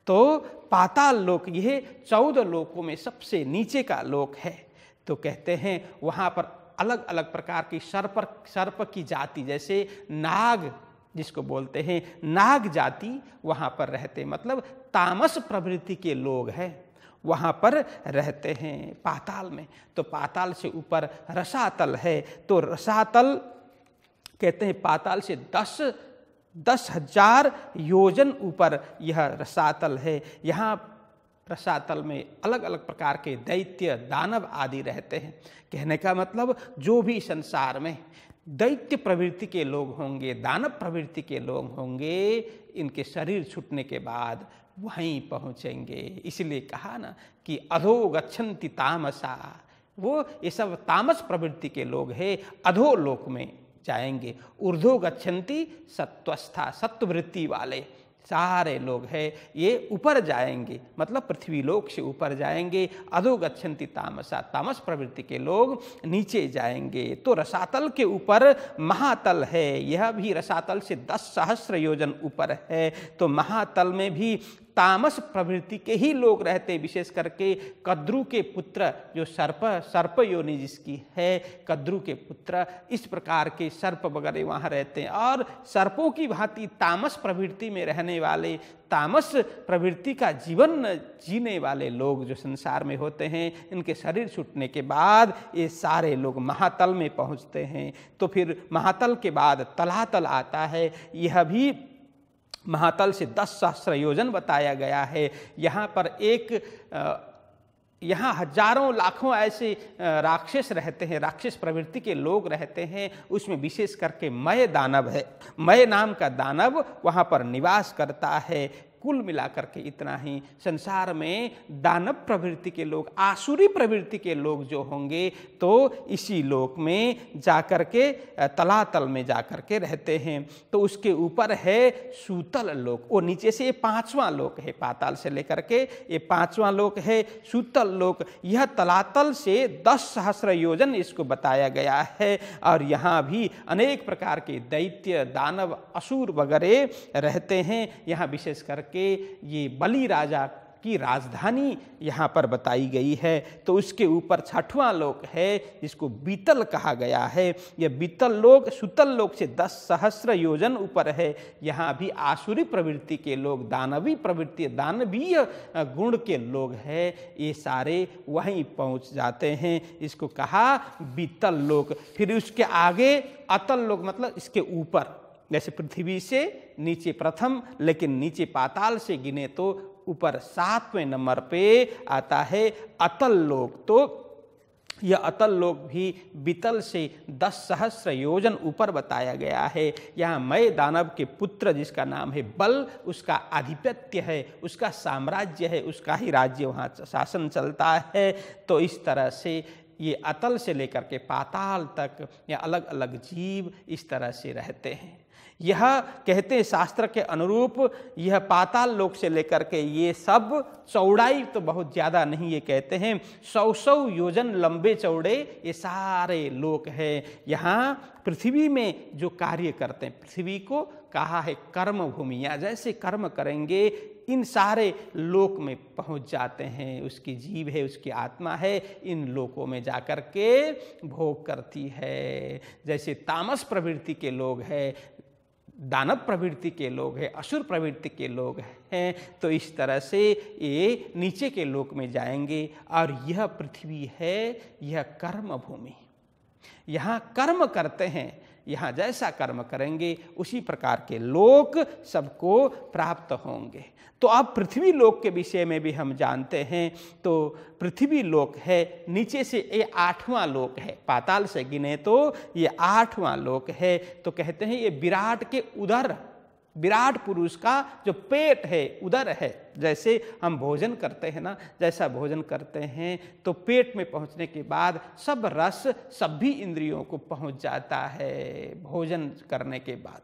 तो पाताल लोक यह 14 लोकों में सबसे नीचे का लोक है। तो कहते हैं वहाँ पर अलग अलग प्रकार की सर्प की जाति, जैसे नाग जिसको बोलते हैं नाग जाति, वहाँ पर रहते, मतलब तामस प्रवृत्ति के लोग हैं, वहाँ पर रहते हैं पाताल में। तो पाताल से ऊपर रसातल है। तो रसातल कहते हैं पाताल से 10,000 योजन ऊपर यह रसातल है। यहाँ रसातल में अलग अलग प्रकार के दैत्य दानव आदि रहते हैं। कहने का मतलब जो भी संसार में दैत्य प्रवृत्ति के लोग होंगे, दानव प्रवृत्ति के लोग होंगे, इनके शरीर छूटने के बाद वहीं पहुँचेंगे। इसलिए कहा ना कि अधो गच्छन्ति तामसा, वो ये सब तामस प्रवृत्ति के लोग हैं, अधो लोक में जाएंगे। ऊर्ध्व गच्छन्ति सत्वस्था, सत्ववृत्ति वाले सारे लोग हैं, ये ऊपर जाएंगे, मतलब पृथ्वी लोक से ऊपर जाएंगे। अधो गच्छन्ति तामसा, तामस प्रवृत्ति के लोग नीचे जाएंगे। तो रसातल के ऊपर महातल है, यह भी रसातल से 10,000 योजन ऊपर है। तो महातल में भी तामस प्रवृत्ति के ही लोग रहते, विशेष करके कद्रु के पुत्र जो सर्प योनि जिसकी है, कद्रु के पुत्र, इस प्रकार के सर्प वगैरह वहाँ रहते हैं। और सर्पों की भांति तामस प्रवृत्ति में रहने वाले, तामस प्रवृत्ति का जीवन जीने वाले लोग जो संसार में होते हैं, इनके शरीर छूटने के बाद ये सारे लोग महातल में पहुँचते हैं। तो फिर महातल के बाद तलातल आता है। यह भी महातल से 10,000 योजन बताया गया है। यहाँ पर यहाँ हजारों लाखों ऐसे राक्षस रहते हैं, राक्षस प्रवृत्ति के लोग रहते हैं। उसमें विशेष करके मय दानव है, मय नाम का दानव वहाँ पर निवास करता है। कुल मिलाकर के इतना ही संसार में दानव प्रवृत्ति के लोग, आसुरी प्रवृत्ति के लोग जो होंगे, तो इसी लोक में जाकर के तलातल में जाकर के रहते हैं। तो उसके ऊपर है सूतल लोक, वो नीचे से ये 5वां लोक है, पाताल से लेकर के ये 5वां लोक है सूतल लोक। यह तलातल से 10,000 योजन इसको बताया गया है। और यहाँ भी अनेक प्रकार के दैत्य दानव असुर वगैरह रहते हैं। यहाँ विशेष करके ये बलि राजा की राजधानी यहाँ पर बताई गई है। तो उसके ऊपर 6वां लोक है जिसको बीतल कहा गया है। यह बीतल लोक सुतल लोक से 10,000 योजन ऊपर है। यहाँ भी आसुरी प्रवृत्ति के लोग, दानवी प्रवृत्ति, दानवीय गुण के लोग हैं, ये सारे वहीं पहुँच जाते हैं। इसको कहा बीतल लोक। फिर उसके आगे अतल लोक, मतलब इसके ऊपर, जैसे पृथ्वी से नीचे प्रथम, लेकिन नीचे पाताल से गिने तो ऊपर 7वें नंबर पे आता है अतल लोक। तो यह अतल लोक भी बीतल से 10,000 योजन ऊपर बताया गया है। यहाँ मय दानव के पुत्र जिसका नाम है बल, उसका आधिपत्य है, उसका साम्राज्य है, उसका ही राज्य वहाँ शासन चलता है। तो इस तरह से ये अतल से लेकर के पाताल तक या अलग अलग जीव इस तरह से रहते हैं। यह कहते हैं शास्त्र के अनुरूप, यह पाताल लोक से लेकर के ये सब चौड़ाई तो बहुत ज़्यादा नहीं, ये कहते हैं 100 योजन लंबे चौड़े ये सारे लोक हैं। यहाँ पृथ्वी में जो कार्य करते हैं, पृथ्वी को कहा है कर्म भूमि, या जैसे कर्म करेंगे इन सारे लोक में पहुंच जाते हैं। उसकी जीव है, उसकी आत्मा है, इन लोकों में जाकर के भोग करती है। जैसे तामस प्रवृत्ति के लोग हैं, दानव प्रवृत्ति के लोग हैं, असुर प्रवृत्ति के लोग हैं, तो इस तरह से ये नीचे के लोक में जाएंगे। और यह पृथ्वी है, यह कर्म भूमि, यहाँ कर्म करते हैं। यहाँ जैसा कर्म करेंगे उसी प्रकार के लोक सबको प्राप्त होंगे। तो अब पृथ्वी लोक के विषय में भी हम जानते हैं। तो पृथ्वी लोक है, नीचे से ये 8वां लोक है, पाताल से गिने तो ये 8वां लोक है। तो कहते हैं ये विराट के उदर, विराट पुरुष का जो पेट है, उदर है। जैसे हम भोजन करते हैं ना, जैसा भोजन करते हैं तो पेट में पहुंचने के बाद सब रस सभी इंद्रियों को पहुंच जाता है भोजन करने के बाद।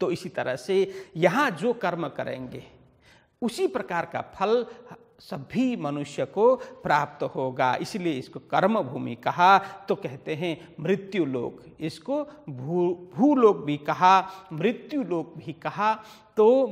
तो इसी तरह से यहाँ जो कर्म करेंगे उसी प्रकार का फल सभी मनुष्य को प्राप्त होगा। इसलिए इसको कर्म भूमि कहा। तो कहते हैं मृत्यु लोक, इसको भूलोक भी कहा, मृत्यु लोक भी कहा। तो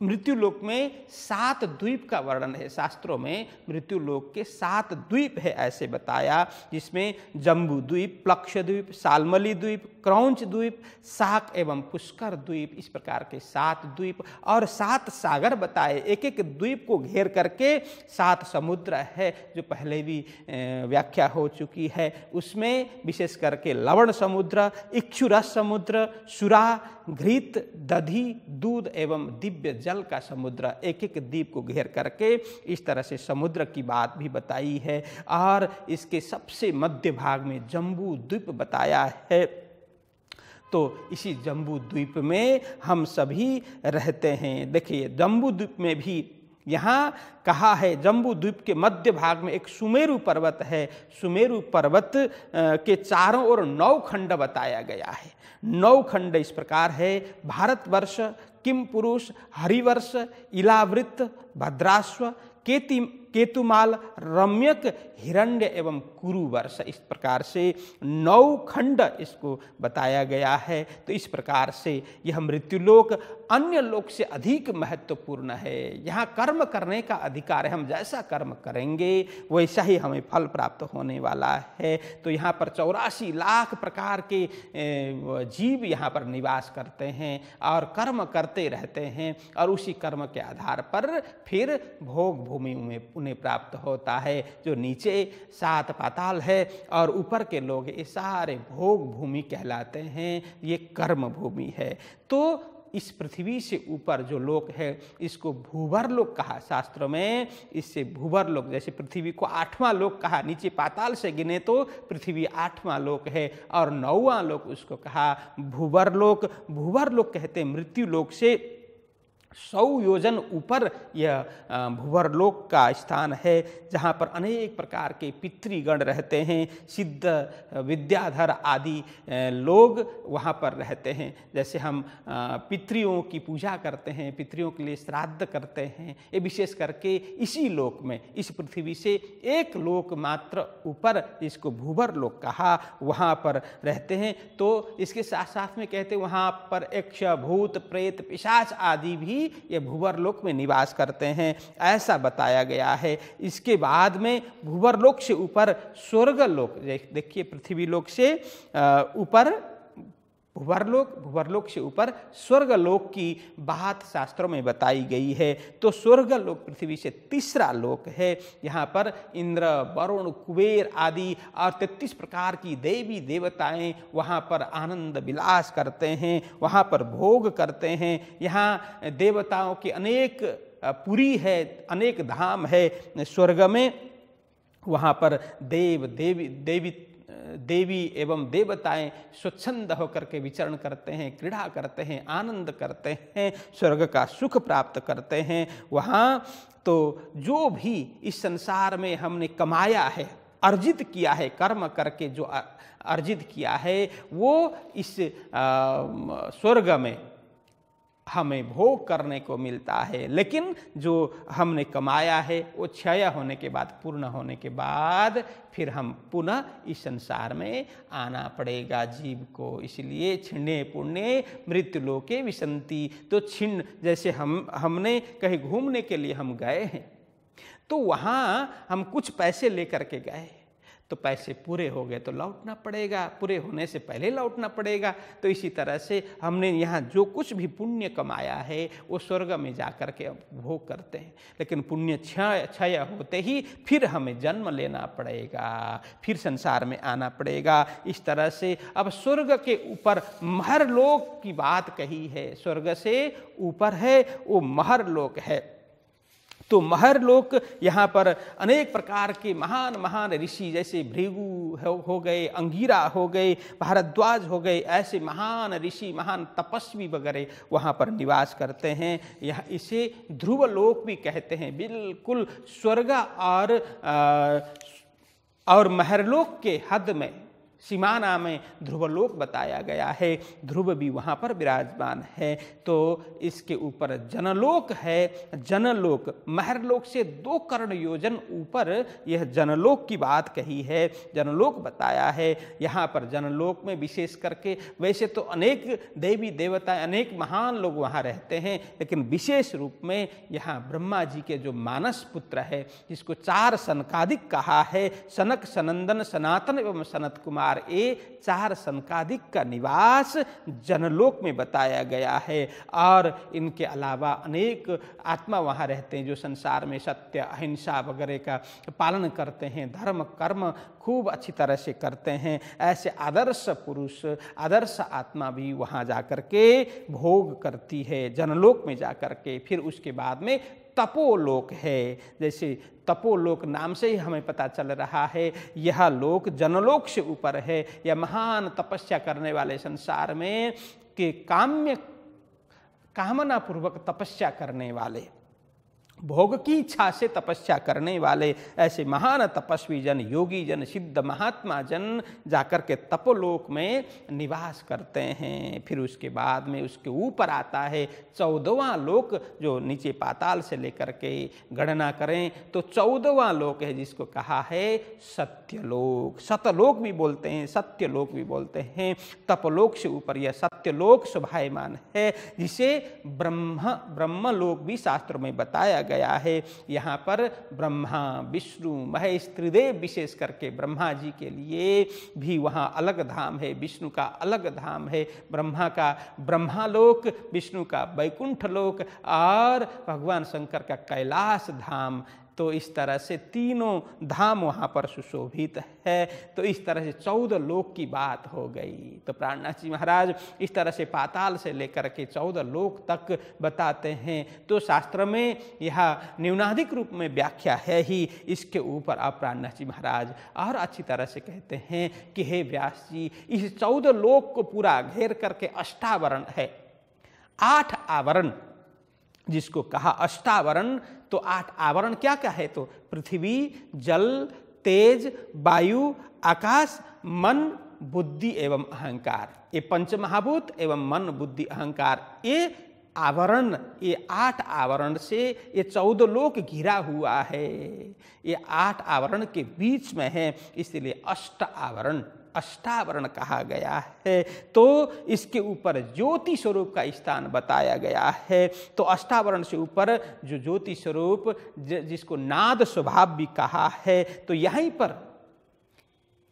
मृत्यु लोक में 7 द्वीप का वर्णन है। शास्त्रों में मृत्यु लोक के 7 द्वीप है ऐसे बताया, जिसमें जम्बू द्वीप, प्लक्ष द्वीप, सालमली द्वीप, क्रौंच द्वीप, शाक एवं पुष्कर द्वीप, इस प्रकार के 7 द्वीप और 7 सागर बताए। एक एक द्वीप को घेर करके 7 समुद्र है, जो पहले भी व्याख्या हो चुकी है। उसमें विशेष करके लवण समुद्र, इक्षुरस समुद्र, सुरा, घृत, दधि, दूध एवं दिव्य जल का समुद्र, एक एक द्वीप को घेर करके इस तरह से समुद्र की बात भी बताई है। और इसके सबसे मध्य भाग में जम्बू द्वीप बताया है। तो इसी जम्बू द्वीप में हम सभी रहते हैं। देखिए जम्बू द्वीप में भी यहाँ कहा है, जम्बू द्वीप के मध्य भाग में एक सुमेरु पर्वत है। सुमेरु पर्वत के चारों ओर 9 खंड बताया गया है। 9 खंड इस प्रकार है: भारतवर्ष, किम पुरुष, हरिवर्ष, इलावृत, भद्राश्व, केतुमाल, रम्यक, हिरण्य एवं कुरुवर्ष, इस प्रकार से 9 खंड इसको बताया गया है। तो इस प्रकार से यह मृत्युलोक अन्य लोक से अधिक महत्वपूर्ण है। यहाँ कर्म करने का अधिकार है, हम जैसा कर्म करेंगे वैसा ही हमें फल प्राप्त होने वाला है। तो यहाँ पर 84 लाख प्रकार के जीव यहाँ पर निवास करते हैं और कर्म करते रहते हैं, और उसी कर्म के आधार पर फिर भोग भूमि में उन्हें प्राप्त होता है। जो नीचे 7 पाताल है और ऊपर के लोग, ये सारे भोग भूमि कहलाते हैं, ये कर्म भूमि है। तो इस पृथ्वी से ऊपर जो लोक है इसको भूवर लोक कहा शास्त्रों में। इससे भूवर लोक, जैसे पृथ्वी को 8वां लोक कहा, नीचे पाताल से गिने तो पृथ्वी 8वां लोक है, और 9वां लोक उसको कहा भूवर लोक। भूवर लोक कहते हैं मृत्यु लोक से 100 योजन ऊपर यह भूवरलोक का स्थान है, जहाँ पर अनेक प्रकार के पितृगण रहते हैं। सिद्ध विद्याधर आदि लोग वहाँ पर रहते हैं। जैसे हम पितृओं की पूजा करते हैं, पितृओं के लिए श्राद्ध करते हैं, ये विशेष करके इसी लोक में, इस पृथ्वी से एक लोक मात्र ऊपर, जिसको भूवर लोक कहा, वहाँ पर रहते हैं। तो इसके साथ साथ में कहते हैं वहाँ पर यक्ष, भूत, प्रेत, पिशाच आदि भी ये भूवर लोक में निवास करते हैं, ऐसा बताया गया है। इसके बाद में भूवर लोक से ऊपर स्वर्ग लोक, देखिए पृथ्वी लोक से ऊपर भूवर लोक से ऊपर स्वर्ग लोक की बात शास्त्रों में बताई गई है। तो स्वर्ग लोक पृथ्वी से 3रा लोक है। यहाँ पर इंद्र, वरुण, कुबेर आदि और 33 प्रकार की देवी देवताएं वहाँ पर आनंद विलास करते हैं, वहाँ पर भोग करते हैं। यहाँ देवताओं की अनेक पुरी है, अनेक धाम है स्वर्ग में। वहाँ पर देवी एवं देवताएं स्वच्छंद होकर के विचरण करते हैं, क्रीड़ा करते हैं, आनंद करते हैं, स्वर्ग का सुख प्राप्त करते हैं वहाँ। तो जो भी इस संसार में हमने कमाया है, अर्जित किया है, कर्म करके जो अर्जित किया है, वो इस स्वर्ग में हमें भोग करने को मिलता है। लेकिन जो हमने कमाया है वो क्षय होने के बाद, पूर्ण होने के बाद फिर हम पुनः इस संसार में आना पड़ेगा जीव को। इसलिए छिन्ने पुण्य मृत्युलोके विसंति। तो छिन्न, जैसे हमने कहीं घूमने के लिए हम गए हैं, तो वहाँ हम कुछ पैसे लेकर के गए, तो पैसे पूरे हो गए तो लौटना पड़ेगा, पूरे होने से पहले लौटना पड़ेगा। तो इसी तरह से हमने यहाँ जो कुछ भी पुण्य कमाया है वो स्वर्ग में जा कर के भोग करते हैं। लेकिन पुण्य क्षय होते ही फिर हमें जन्म लेना पड़ेगा, फिर संसार में आना पड़ेगा। इस तरह से अब स्वर्ग के ऊपर महरलोक की बात कही है। स्वर्ग से ऊपर है वो महरलोक है। तो महरलोक, यहाँ पर अनेक प्रकार के महान महान ऋषि, जैसे भृगु हो गए, अंगिरा हो गए, भारद्वाज हो गए, ऐसे महान ऋषि, महान तपस्वी वगैरह वहाँ पर निवास करते हैं। यह इसे ध्रुवलोक भी कहते हैं। बिल्कुल स्वर्ग और महरलोक के हद में सीमाना में ध्रुवलोक बताया गया है, ध्रुव भी वहाँ पर विराजमान है। तो इसके ऊपर जनलोक है, जनलोक महरलोक से 2 कर्ण योजन ऊपर यह जनलोक की बात कही है, जनलोक बताया है। यहाँ पर जनलोक में विशेष करके वैसे तो अनेक देवी देवता, अनेक महान लोग वहाँ रहते हैं, लेकिन विशेष रूप में यहाँ ब्रह्मा जी के जो मानस पुत्र है, जिसको 4 सनकादिक कहा है, सनक, सनंदन, सनातन एवं सनत कुमार, ये 4 सनकादिक का निवास जनलोक में बताया गया है। और इनके अलावा अनेक आत्मा वहाँ रहते हैं जो संसार में सत्य, अहिंसा वगैरह का पालन करते हैं, धर्म कर्म खूब अच्छी तरह से करते हैं। ऐसे आदर्श पुरुष, आदर्श आत्मा भी वहाँ जाकर के भोग करती है, जनलोक में जाकर के। फिर उसके बाद में तपोलोक है। जैसे तपोलोक नाम से ही हमें पता चल रहा है, यह लोक जनलोक से ऊपर है। यह महान तपस्या करने वाले संसार में के कामना पूर्वक तपस्या करने वाले, भोग की इच्छा से तपस्या करने वाले ऐसे महान तपस्वी जन, योगी जन, सिद्ध महात्मा जन जाकर के तपोलोक में निवास करते हैं। फिर उसके बाद में उसके ऊपर आता है 14वां लोक, जो नीचे पाताल से लेकर के गणना करें तो 14वां लोक है, जिसको कहा है सत्यलोक। सतलोक भी बोलते हैं, सत्यलोक भी बोलते हैं। तपलोक से ऊपर यह सत्यलोक शोभायमान है, जिसे ब्रह्मलोक भी शास्त्रों में बताया गया है। यहाँ पर ब्रह्मा, विष्णु, महेश, त्रिदेव, विशेष करके ब्रह्मा जी के लिए भी वहाँ अलग धाम है, विष्णु का अलग धाम है। ब्रह्मा का ब्रह्मालोक, विष्णु का वैकुंठ लोक और भगवान शंकर का कैलाश धाम। तो इस तरह से तीनों धाम वहाँ पर सुशोभित है। तो इस तरह से 14 लोक की बात हो गई। तो प्राणनाथ जी महाराज इस तरह से पाताल से लेकर के 14 लोक तक बताते हैं। तो शास्त्र में यह न्यूनाधिक रूप में व्याख्या है ही। इसके ऊपर अब प्राणनाथ जी महाराज और अच्छी तरह से कहते हैं कि हे व्यास जी, इस 14 लोक को पूरा घेर करके अष्टावरण है, 8 आवरण जिसको कहा अष्टावरण। तो 8 आवरण क्या क्या है? तो पृथ्वी, जल, तेज, वायु, आकाश, मन, बुद्धि एवं अहंकार। ये पंचमहाभूत एवं मन, बुद्धि, अहंकार, ये आवरण, ये 8 आवरण से ये 14 लोक घिरा हुआ है। ये 8 आवरण के बीच में है, इसलिए अष्टावरण कहा गया है। तो इसके ऊपर ज्योति स्वरूप का स्थान बताया गया है। तो अष्टावरण से ऊपर जो ज्योति स्वरूप, जिसको नाद स्वभाव भी कहा है, तो यहीं पर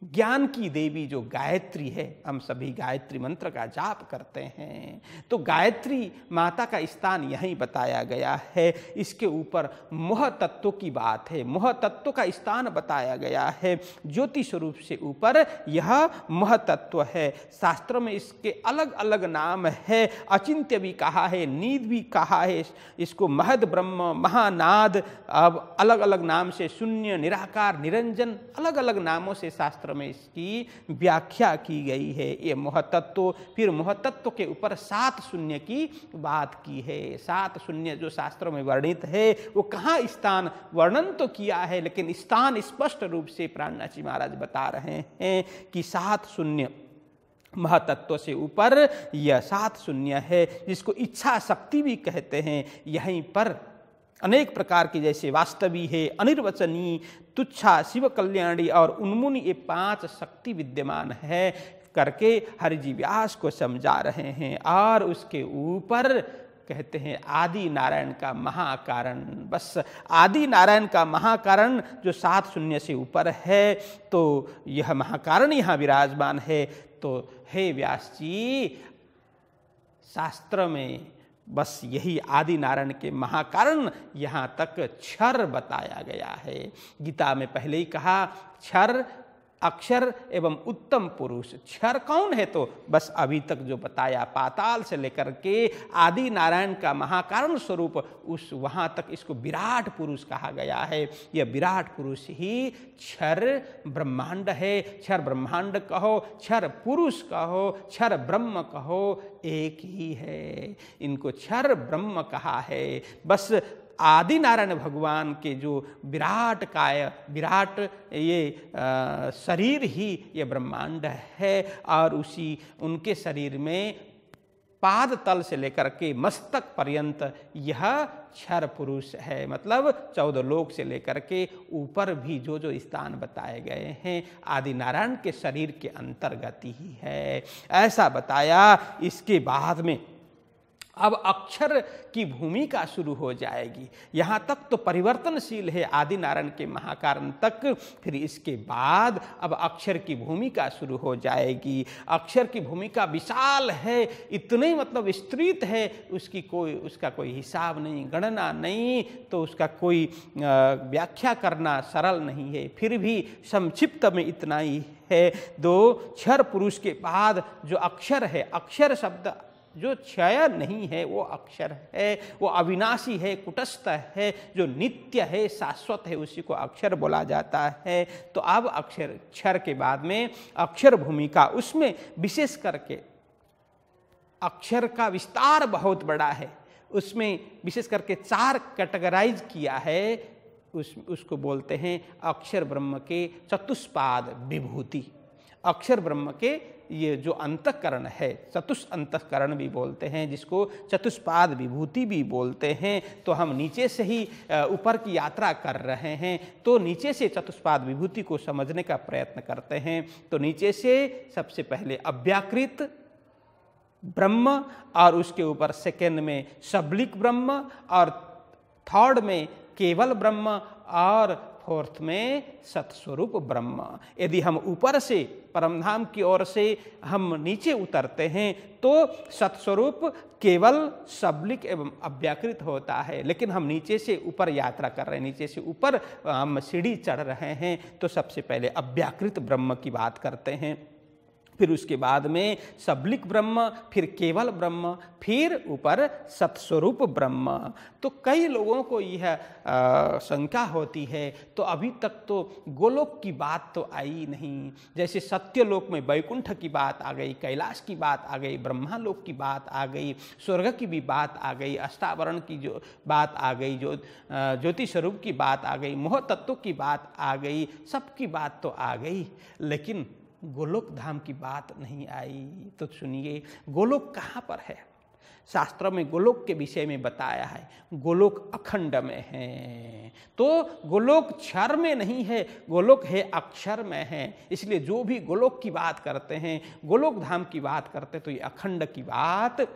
ज्ञान की देवी जो गायत्री है, हम सभी गायत्री मंत्र का जाप करते हैं, तो गायत्री माता का स्थान यहीं बताया गया है। इसके ऊपर मोह तत्व की बात है, मोह तत्व का स्थान बताया गया है। ज्योति स्वरूप से ऊपर यह मोह तत्व है। शास्त्र में इसके अलग अलग नाम है, अचिंत्य भी कहा है, नीद भी कहा है, इसको महद ब्रह्म, महानाद, अब अलग अलग नाम से शून्य, निराकार, निरंजन, अलग अलग नामों से शास्त्र में इसकी व्याख्या की गई है। ये मोहतत्व। फिर मोहतत्व के ऊपर 7 शून्य की बात की है। 7 शून्य जो शास्त्रों में वर्णित है, वो कहाँ स्थान वर्णन तो किया है, लेकिन स्थान स्पष्ट रूप से प्राणनाथ जी महाराज बता रहे हैं कि 7 शून्य महतत्व से ऊपर यह 7 शून्य है, जिसको इच्छा शक्ति भी कहते हैं। यहीं पर अनेक प्रकार की, जैसे वास्तवी है, अनिर्वचनी, तुच्छा, शिव कल्याणी और उन्मुनी, ये 5 शक्ति विद्यमान है करके हरिजी व्यास को समझा रहे हैं। और उसके ऊपर कहते हैं आदि नारायण का महाकारण। बस आदि नारायण का महाकारण जो 7 शून्य से ऊपर है, तो यह महाकारण यहाँ विराजमान है। तो हे व्यास जी, शास्त्र में बस यही आदि नारायण के महाकारण यहाँ तक क्षर बताया गया है। गीता में पहले ही कहा क्षर, अक्षर एवं उत्तम पुरुष। क्षर कौन है? तो बस अभी तक जो बताया, पाताल से लेकर के आदि नारायण का महाकारण स्वरूप, उस वहाँ तक इसको विराट पुरुष कहा गया है। यह विराट पुरुष ही क्षर ब्रह्मांड है। क्षर ब्रह्मांड कहो, क्षर पुरुष कहो, क्षर ब्रह्म कहो, एक ही है। इनको क्षर ब्रह्म कहा है। बस आदि नारायण भगवान के जो विराट काय, विराट ये शरीर ही ये ब्रह्मांड है और उनके शरीर में पाद तल से लेकर के मस्तक पर्यंत यह क्षर पुरुष है। मतलब 14 लोक से लेकर के ऊपर भी जो जो स्थान बताए गए हैं आदि नारायण के शरीर के अंतर्गत ही है, ऐसा बताया। इसके बाद में अब अक्षर की भूमिका शुरू हो जाएगी। यहाँ तक तो परिवर्तनशील है आदि नारायण के महाकारण तक, फिर इसके बाद अब अक्षर की भूमिका शुरू हो जाएगी। अक्षर की भूमिका विशाल है, इतने मतलब विस्तृत है, उसका कोई हिसाब नहीं, गणना नहीं, तो उसका कोई व्याख्या करना सरल नहीं है। फिर भी संक्षिप्त में इतना ही है। दो क्षर पुरुष के बाद जो अक्षर है, अक्षर शब्द जो क्षय नहीं है वो अक्षर है, वो अविनाशी है, कुटस्थ है, जो नित्य है, शाश्वत है, उसी को अक्षर बोला जाता है। तो अब अक्षर, क्षर के बाद में अक्षर भूमिका, उसमें विशेष करके अक्षर का विस्तार बहुत बड़ा है। उसमें विशेष करके 4 कैटेगराइज किया है। उसको बोलते हैं अक्षर ब्रह्म के चतुष्पाद विभूति। अक्षर ब्रह्म के ये जो अंतःकरण है, चतुष अंतःकरण भी बोलते हैं, जिसको चतुष्पाद विभूति भी बोलते हैं। तो हम नीचे से ही ऊपर की यात्रा कर रहे हैं, तो नीचे से चतुष्पाद विभूति को समझने का प्रयत्न करते हैं। तो नीचे से सबसे पहले अव्याकृत ब्रह्म, और उसके ऊपर सेकेंड में सबलिक ब्रह्म, और थर्ड में केवल ब्रह्म, और फोर्थ में सत्स्वरूप ब्रह्म। यदि हम ऊपर से परमधाम की ओर से हम नीचे उतरते हैं तो सत्स्वरूप केवल सबलिक एवं अव्याकृत होता है। लेकिन हम नीचे से ऊपर यात्रा कर रहे हैं, नीचे से ऊपर हम सीढ़ी चढ़ रहे हैं, तो सबसे पहले अव्याकृत ब्रह्म की बात करते हैं। फिर उसके बाद में सबलिक ब्रह्म, फिर केवल ब्रह्म, फिर ऊपर सत्स्वरूप ब्रह्म। तो कई लोगों को यह शंका होती है, तो अभी तक तो गोलोक की बात तो आई नहीं। जैसे सत्यलोक में वैकुंठ की बात आ गई, कैलाश की बात आ गई, ब्रह्मालोक की बात आ गई, स्वर्ग की भी बात आ गई, अष्टावरण की जो बात आ गई, जो ज्योति स्वरूप की बात आ गई, मोह तत्व की बात आ गई, सबकी बात तो आ गई, लेकिन गोलोक धाम की बात नहीं आई। तो सुनिए, गोलोक कहाँ पर है? शास्त्र में गोलोक के विषय में बताया है, गोलोक अखंड में है। तो गोलोक क्षर में नहीं है, गोलोक है अक्षर में है। इसलिए जो भी गोलोक की बात करते हैं, गोलोक धाम की बात करते हैं, तो ये अखंड की बात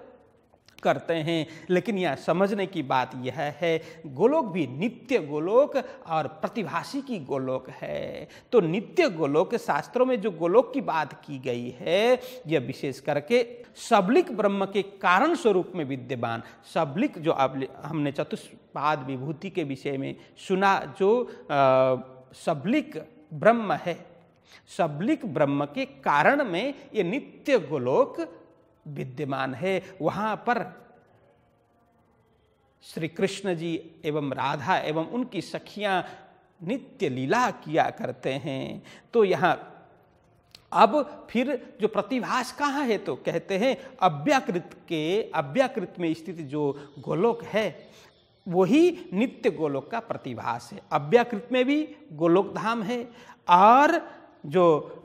करते हैं। लेकिन यह समझने की बात यह है, गोलोक भी नित्य गोलोक और प्रतिभासी की गोलोक है। तो नित्य गोलोक, शास्त्रों में जो गोलोक की बात की गई है, यह विशेष करके सबलिक ब्रह्म के कारण स्वरूप में विद्यमान, सबलिक जो हमने चतुष्पाद विभूति के विषय में सुना, जो सबलिक ब्रह्म है, सबलिक ब्रह्म के कारण में ये नित्य गोलोक विद्यमान है। वहां पर श्री कृष्ण जी एवं राधा एवं उनकी सखियां नित्य लीला किया करते हैं। तो यहाँ अब फिर जो प्रतिभास कहाँ है, तो कहते हैं अव्याकृत में स्थित जो गोलोक है वही नित्य गोलोक का प्रतिभास है। अव्याकृत में भी गोलोक धाम है, और जो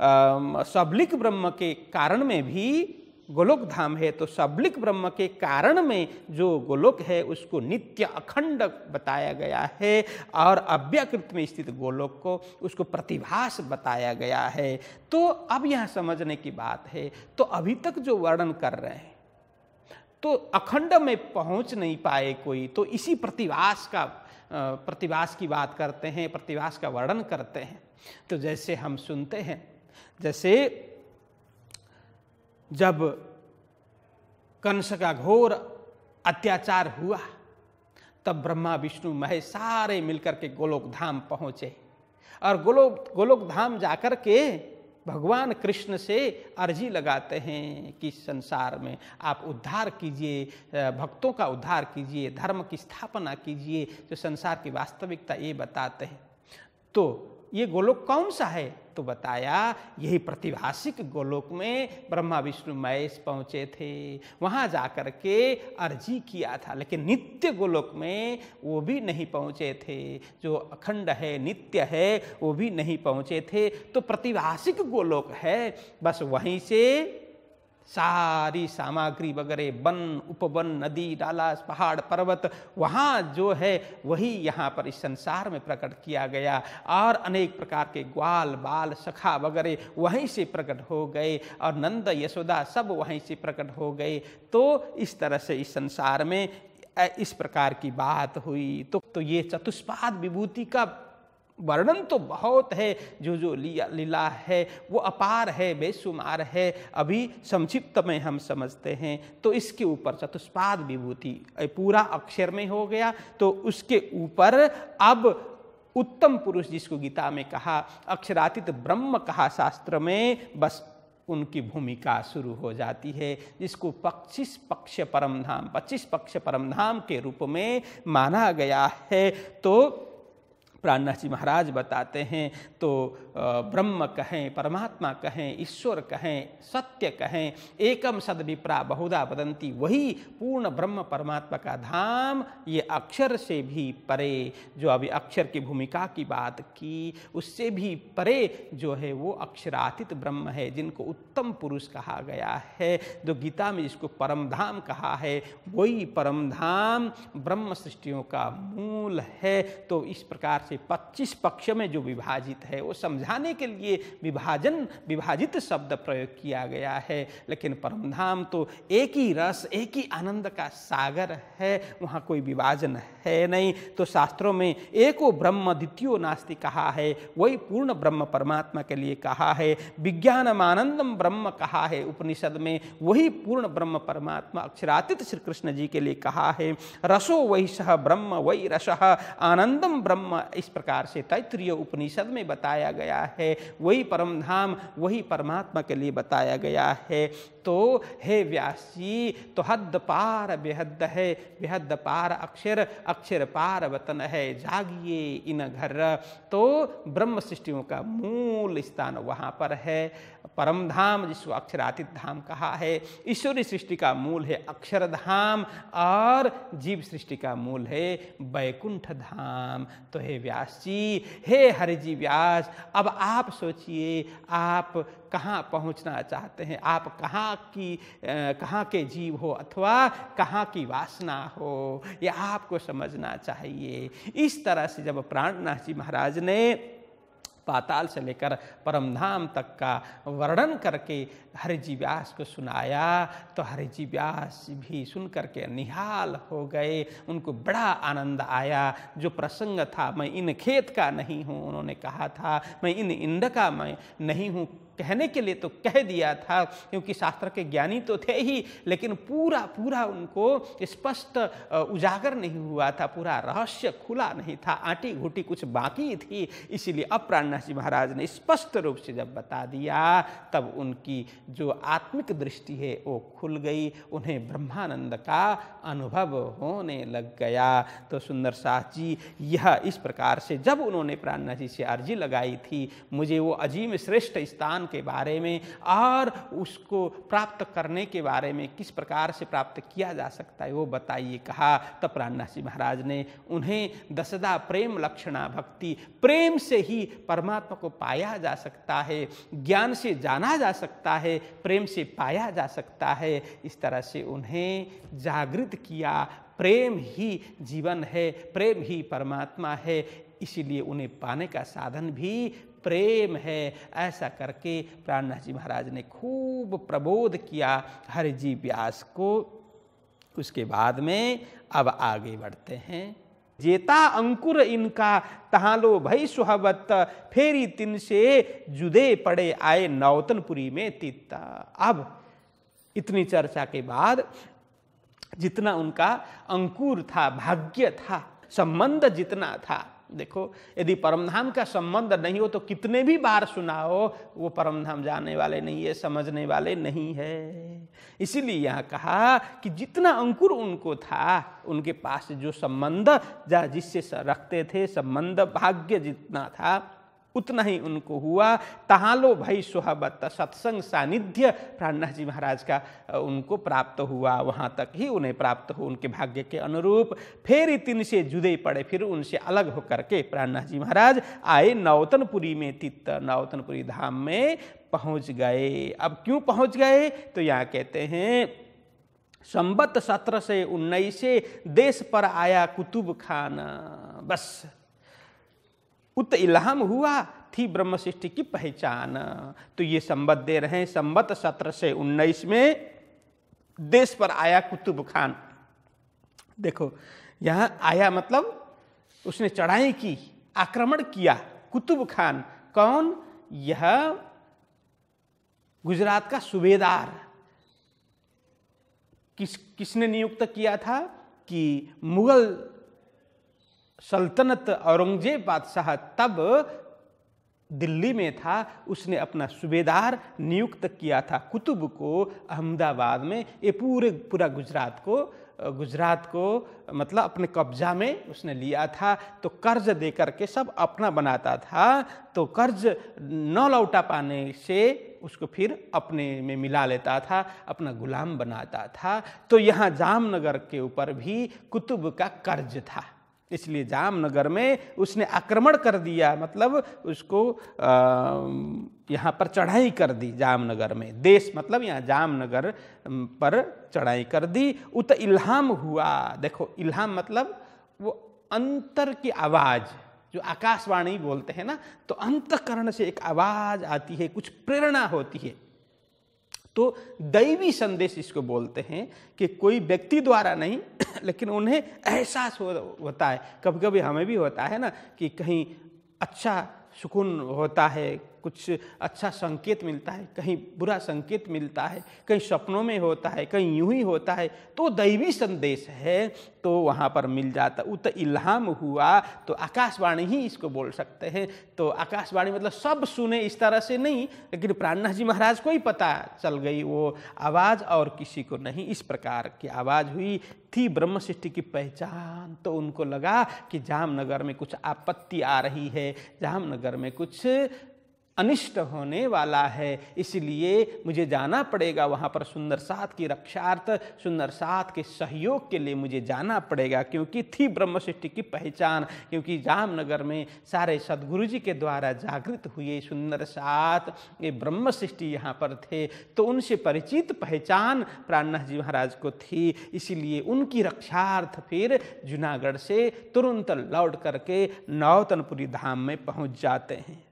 सबलिक ब्रह्म के कारण में भी गोलोक धाम है। तो सबलिक ब्रह्म के कारण में जो गोलोक है उसको नित्य अखंड बताया गया है, और अव्याकृत में स्थित गोलोक को उसको प्रतिभास बताया गया है। तो अब यह समझने की बात है, तो अभी तक जो वर्णन कर रहे हैं तो अखंड में पहुंच नहीं पाए कोई, तो इसी प्रतिभास की बात करते हैं, प्रतिभास का वर्णन करते हैं। तो जैसे हम सुनते हैं, जैसे जब कंस का घोर अत्याचार हुआ, तब ब्रह्मा विष्णु महेश सारे मिलकर के गोलोक धाम पहुंचे, और गोलोक धाम जाकर के भगवान कृष्ण से अर्जी लगाते हैं कि संसार में आप उद्धार कीजिए, भक्तों का उद्धार कीजिए, धर्म की स्थापना कीजिए, जो संसार की वास्तविकता ये बताते हैं। तो ये गोलोक कौन सा है? तो बताया यही प्रतिभासिक गोलोक में ब्रह्मा विष्णु महेश पहुँचे थे, वहाँ जाकर के अर्जी किया था। लेकिन नित्य गोलोक में वो भी नहीं पहुँचे थे, जो अखंड है नित्य है वो भी नहीं पहुँचे थे। तो प्रतिभासिक गोलोक है, बस वहीं से सारी सामग्री वगैरह, वन उपवन, नदी नाला, पहाड़ पर्वत, वहाँ जो है वही यहाँ पर इस संसार में प्रकट किया गया। और अनेक प्रकार के ग्वाल बाल सखा वगैरह वहीं से प्रकट हो गए, और नंद यशोदा सब वहीं से प्रकट हो गए। तो इस तरह से इस संसार में इस प्रकार की बात हुई। तो ये चतुष्पाद विभूति का वर्णन तो बहुत है, जो लीला है वो अपार है, बेशुमार है। अभी संक्षिप्त में हम समझते हैं। तो इसके ऊपर चतुष्पाद विभूति पूरा अक्षर में हो गया। तो उसके ऊपर अब उत्तम पुरुष, जिसको गीता में कहा अक्षरातीत ब्रह्म कहा शास्त्र में, बस उनकी भूमिका शुरू हो जाती है, जिसको 25 पक्ष परम धाम के रूप में माना गया है। तो प्राणनाथ जी महाराज बताते हैं, तो ब्रह्म कहें, परमात्मा कहें, ईश्वर कहें, सत्य कहें, एकम सद विप्रा बहुधा वदंती, वही पूर्ण ब्रह्म परमात्मा का धाम ये अक्षर से भी परे, जो अभी अक्षर की भूमिका की बात की, उससे भी परे जो है वो अक्षरातीत ब्रह्म है, जिनको उत्तम पुरुष कहा गया है। जो गीता में जिसको परम धाम कहा है, वही परम धाम ब्रह्म सृष्टियों का मूल है। तो इस प्रकार से 25 पक्ष में जो विभाजित है, वो समझाने के लिए विभाजित शब्द प्रयोग किया गया है। लेकिन परमधाम तो एक ही रस, एक ही आनंद का सागर है, वहाँ कोई विभाजन है नहीं। तो शास्त्रों में एको ब्रह्म द्वितीयो नास्ति कहा है, वही पूर्ण ब्रह्म परमात्मा के लिए कहा है। विज्ञानम आनंदम ब्रह्म कहा है उपनिषद में, वही पूर्ण ब्रह्म परमात्मा अक्षरातीत श्री कृष्ण जी के लिए कहा है। रसो वही सह ब्रह्म वही रसः आनंदम ब्रह्म, इस प्रकार से तैत्तिरीय उपनिषद में बताया गया है। वही परम धाम, वही परमात्मा के लिए बताया गया है। तो हे व्यास जी, तो हद पार बेहद है, बेहद पार अक्षर, अक्षर पार वतन है, जागिए इन घर। तो ब्रह्म सृष्टियों का मूल स्थान वहाँ पर है, परम धाम जिसको अक्षरातीत धाम कहा है। ईश्वरी सृष्टि का मूल है अक्षरधाम, और जीव सृष्टि का मूल है वैकुंठ धाम। तो हे व्यास जी, हे हरि जी व्यास, अब आप सोचिए आप कहाँ पहुँचना चाहते हैं, आप कहाँ के जीव हो अथवा कहाँ की वासना हो, ये आपको समझना चाहिए। इस तरह से जब प्राणनाथ जी महाराज ने पाताल से लेकर परमधाम तक का वर्णन करके हरिजी व्यास को सुनाया, तो हरिजी व्यास भी सुन करके निहाल हो गए। उनको बड़ा आनंद आया। जो प्रसंग था, मैं इन खेत का नहीं हूँ, उन्होंने कहा था, मैं इन इंड का मैं नहीं हूँ, कहने के लिए तो कह दिया था, क्योंकि शास्त्र के ज्ञानी तो थे ही, लेकिन पूरा उनको स्पष्ट उजागर नहीं हुआ था, पूरा रहस्य खुला नहीं था, आटी घुटी कुछ बाकी थी। इसीलिए अब प्राणनाथ जी महाराज ने स्पष्ट रूप से जब बता दिया, तब उनकी जो आत्मिक दृष्टि है वो खुल गई, उन्हें ब्रह्मानंद का अनुभव होने लग गया। तो सुंदर साथ जी यह इस प्रकार से जब उन्होंने प्राणनाथ जी से अर्जी लगाई थी, मुझे वो अजीम श्रेष्ठ स्थान के बारे में और उसको प्राप्त करने के बारे में, किस प्रकार से प्राप्त किया जा सकता है वो बताइए, कहा। तब प्राणनाथ जी महाराज ने उन्हें दसदा प्रेम लक्षणा भक्ति, प्रेम से ही परमात्मा को पाया जा सकता है, ज्ञान से जाना जा सकता है, प्रेम से पाया जा सकता है, इस तरह से उन्हें जागृत किया। प्रेम ही जीवन है, प्रेम ही परमात्मा है, इसीलिए उन्हें पाने का साधन भी प्रेम है। ऐसा करके प्राणनाथ जी महाराज ने खूब प्रबोध किया हरिजी व्यास को। उसके बाद में अब आगे बढ़ते हैं। जेता अंकुर इनका तहालो भई सुहबत, फेरी तिन से जुदे पड़े आए नौतनपुरी में तित्ता। अब इतनी चर्चा के बाद जितना उनका अंकुर था, भाग्य था, संबंध जितना था, देखो यदि परमधाम का संबंध नहीं हो तो कितने भी बार सुनाओ वो परमधाम जाने वाले नहीं है, समझने वाले नहीं है। इसीलिए यहाँ कहा कि जितना अंकुर उनको था, उनके पास जो संबंध जिससे रखते थे, संबंध भाग्य जितना था, उतना ही उनको हुआ। तहालो भई सोहबत सत्संग सानिध्य प्राणनाथ जी महाराज का उनको प्राप्त हुआ, वहाँ तक ही उन्हें प्राप्त हो उनके भाग्य के अनुरूप। फिर तिन से जुदे पड़े, फिर उनसे अलग होकर के प्राणनाथ जी महाराज आए नौतनपुरी में तित, नौतनपुरी धाम में पहुँच गए। अब क्यों पहुँच गए तो यहाँ कहते हैं संबत 1719 देश पर आया कुतुब खान। बस उत इल्हाम हुआ थी ब्रह्म सृष्टि की पहचान। तो ये संबत दे रहे हैं, संबत 1719 में देश पर आया कुतुब खान। देखो यहाँ आया मतलब उसने चढ़ाई की, आक्रमण किया। कुतुब खान कौन? यह गुजरात का सूबेदार। किसने नियुक्त किया था कि मुगल सल्तनत औरंगजेब बादशाह तब दिल्ली में था, उसने अपना सूबेदार नियुक्त किया था कुतुब को अहमदाबाद में। ये पूरा गुजरात को मतलब अपने कब्जा में उसने लिया था। तो कर्ज दे करके सब अपना बनाता था, तो कर्ज न लौटा पाने से उसको फिर अपने में मिला लेता था, अपना गुलाम बनाता था। तो यहाँ जामनगर के ऊपर भी कुतुब का कर्ज था, इसलिए जामनगर में उसने आक्रमण कर दिया, मतलब उसको यहाँ पर चढ़ाई कर दी जामनगर में। देश मतलब यहाँ जामनगर पर चढ़ाई कर दी। उत इल्हाम हुआ। देखो इल्हाम मतलब वो अंतर की आवाज़, जो आकाशवाणी बोलते हैं ना, तो अंतःकरण से एक आवाज़ आती है, कुछ प्रेरणा होती है। तो दैवी संदेश इसको बोलते हैं कि कोई व्यक्ति द्वारा नहीं लेकिन उन्हें एहसास होता है। कभी कभी हमें भी होता है ना कि कहीं अच्छा सुकून होता है, कुछ अच्छा संकेत मिलता है, कहीं बुरा संकेत मिलता है, कहीं सपनों में होता है, कहीं यूं ही होता है, तो दैवी संदेश है, तो वहाँ पर मिल जाता। उत इल्हाम हुआ, तो आकाशवाणी ही इसको बोल सकते हैं। तो आकाशवाणी मतलब सब सुने इस तरह से नहीं, लेकिन प्राणनाथ जी महाराज को ही पता चल गई वो आवाज़ और किसी को नहीं। इस प्रकार की आवाज़ हुई थी ब्रह्म सृष्टि की पहचान। तो उनको लगा कि जामनगर में कुछ आपत्ति आ रही है, जामनगर में कुछ अनिष्ट होने वाला है, इसलिए मुझे जाना पड़ेगा वहाँ पर सुंदर साथ की रक्षार्थ, सुंदर साथ के सहयोग के लिए मुझे जाना पड़ेगा। क्योंकि थी ब्रह्म सृष्टि की पहचान, क्योंकि जामनगर में सारे सदगुरु जी के द्वारा जागृत हुए सुंदर साथ ये ब्रह्म सृष्टि यहाँ पर थे, तो उनसे परिचित पहचान प्राणनाथ जी महाराज को थी। इसीलिए उनकी रक्षार्थ फिर जूनागढ़ से तुरंत लौट करके नौतनपुरी धाम में पहुँच जाते हैं।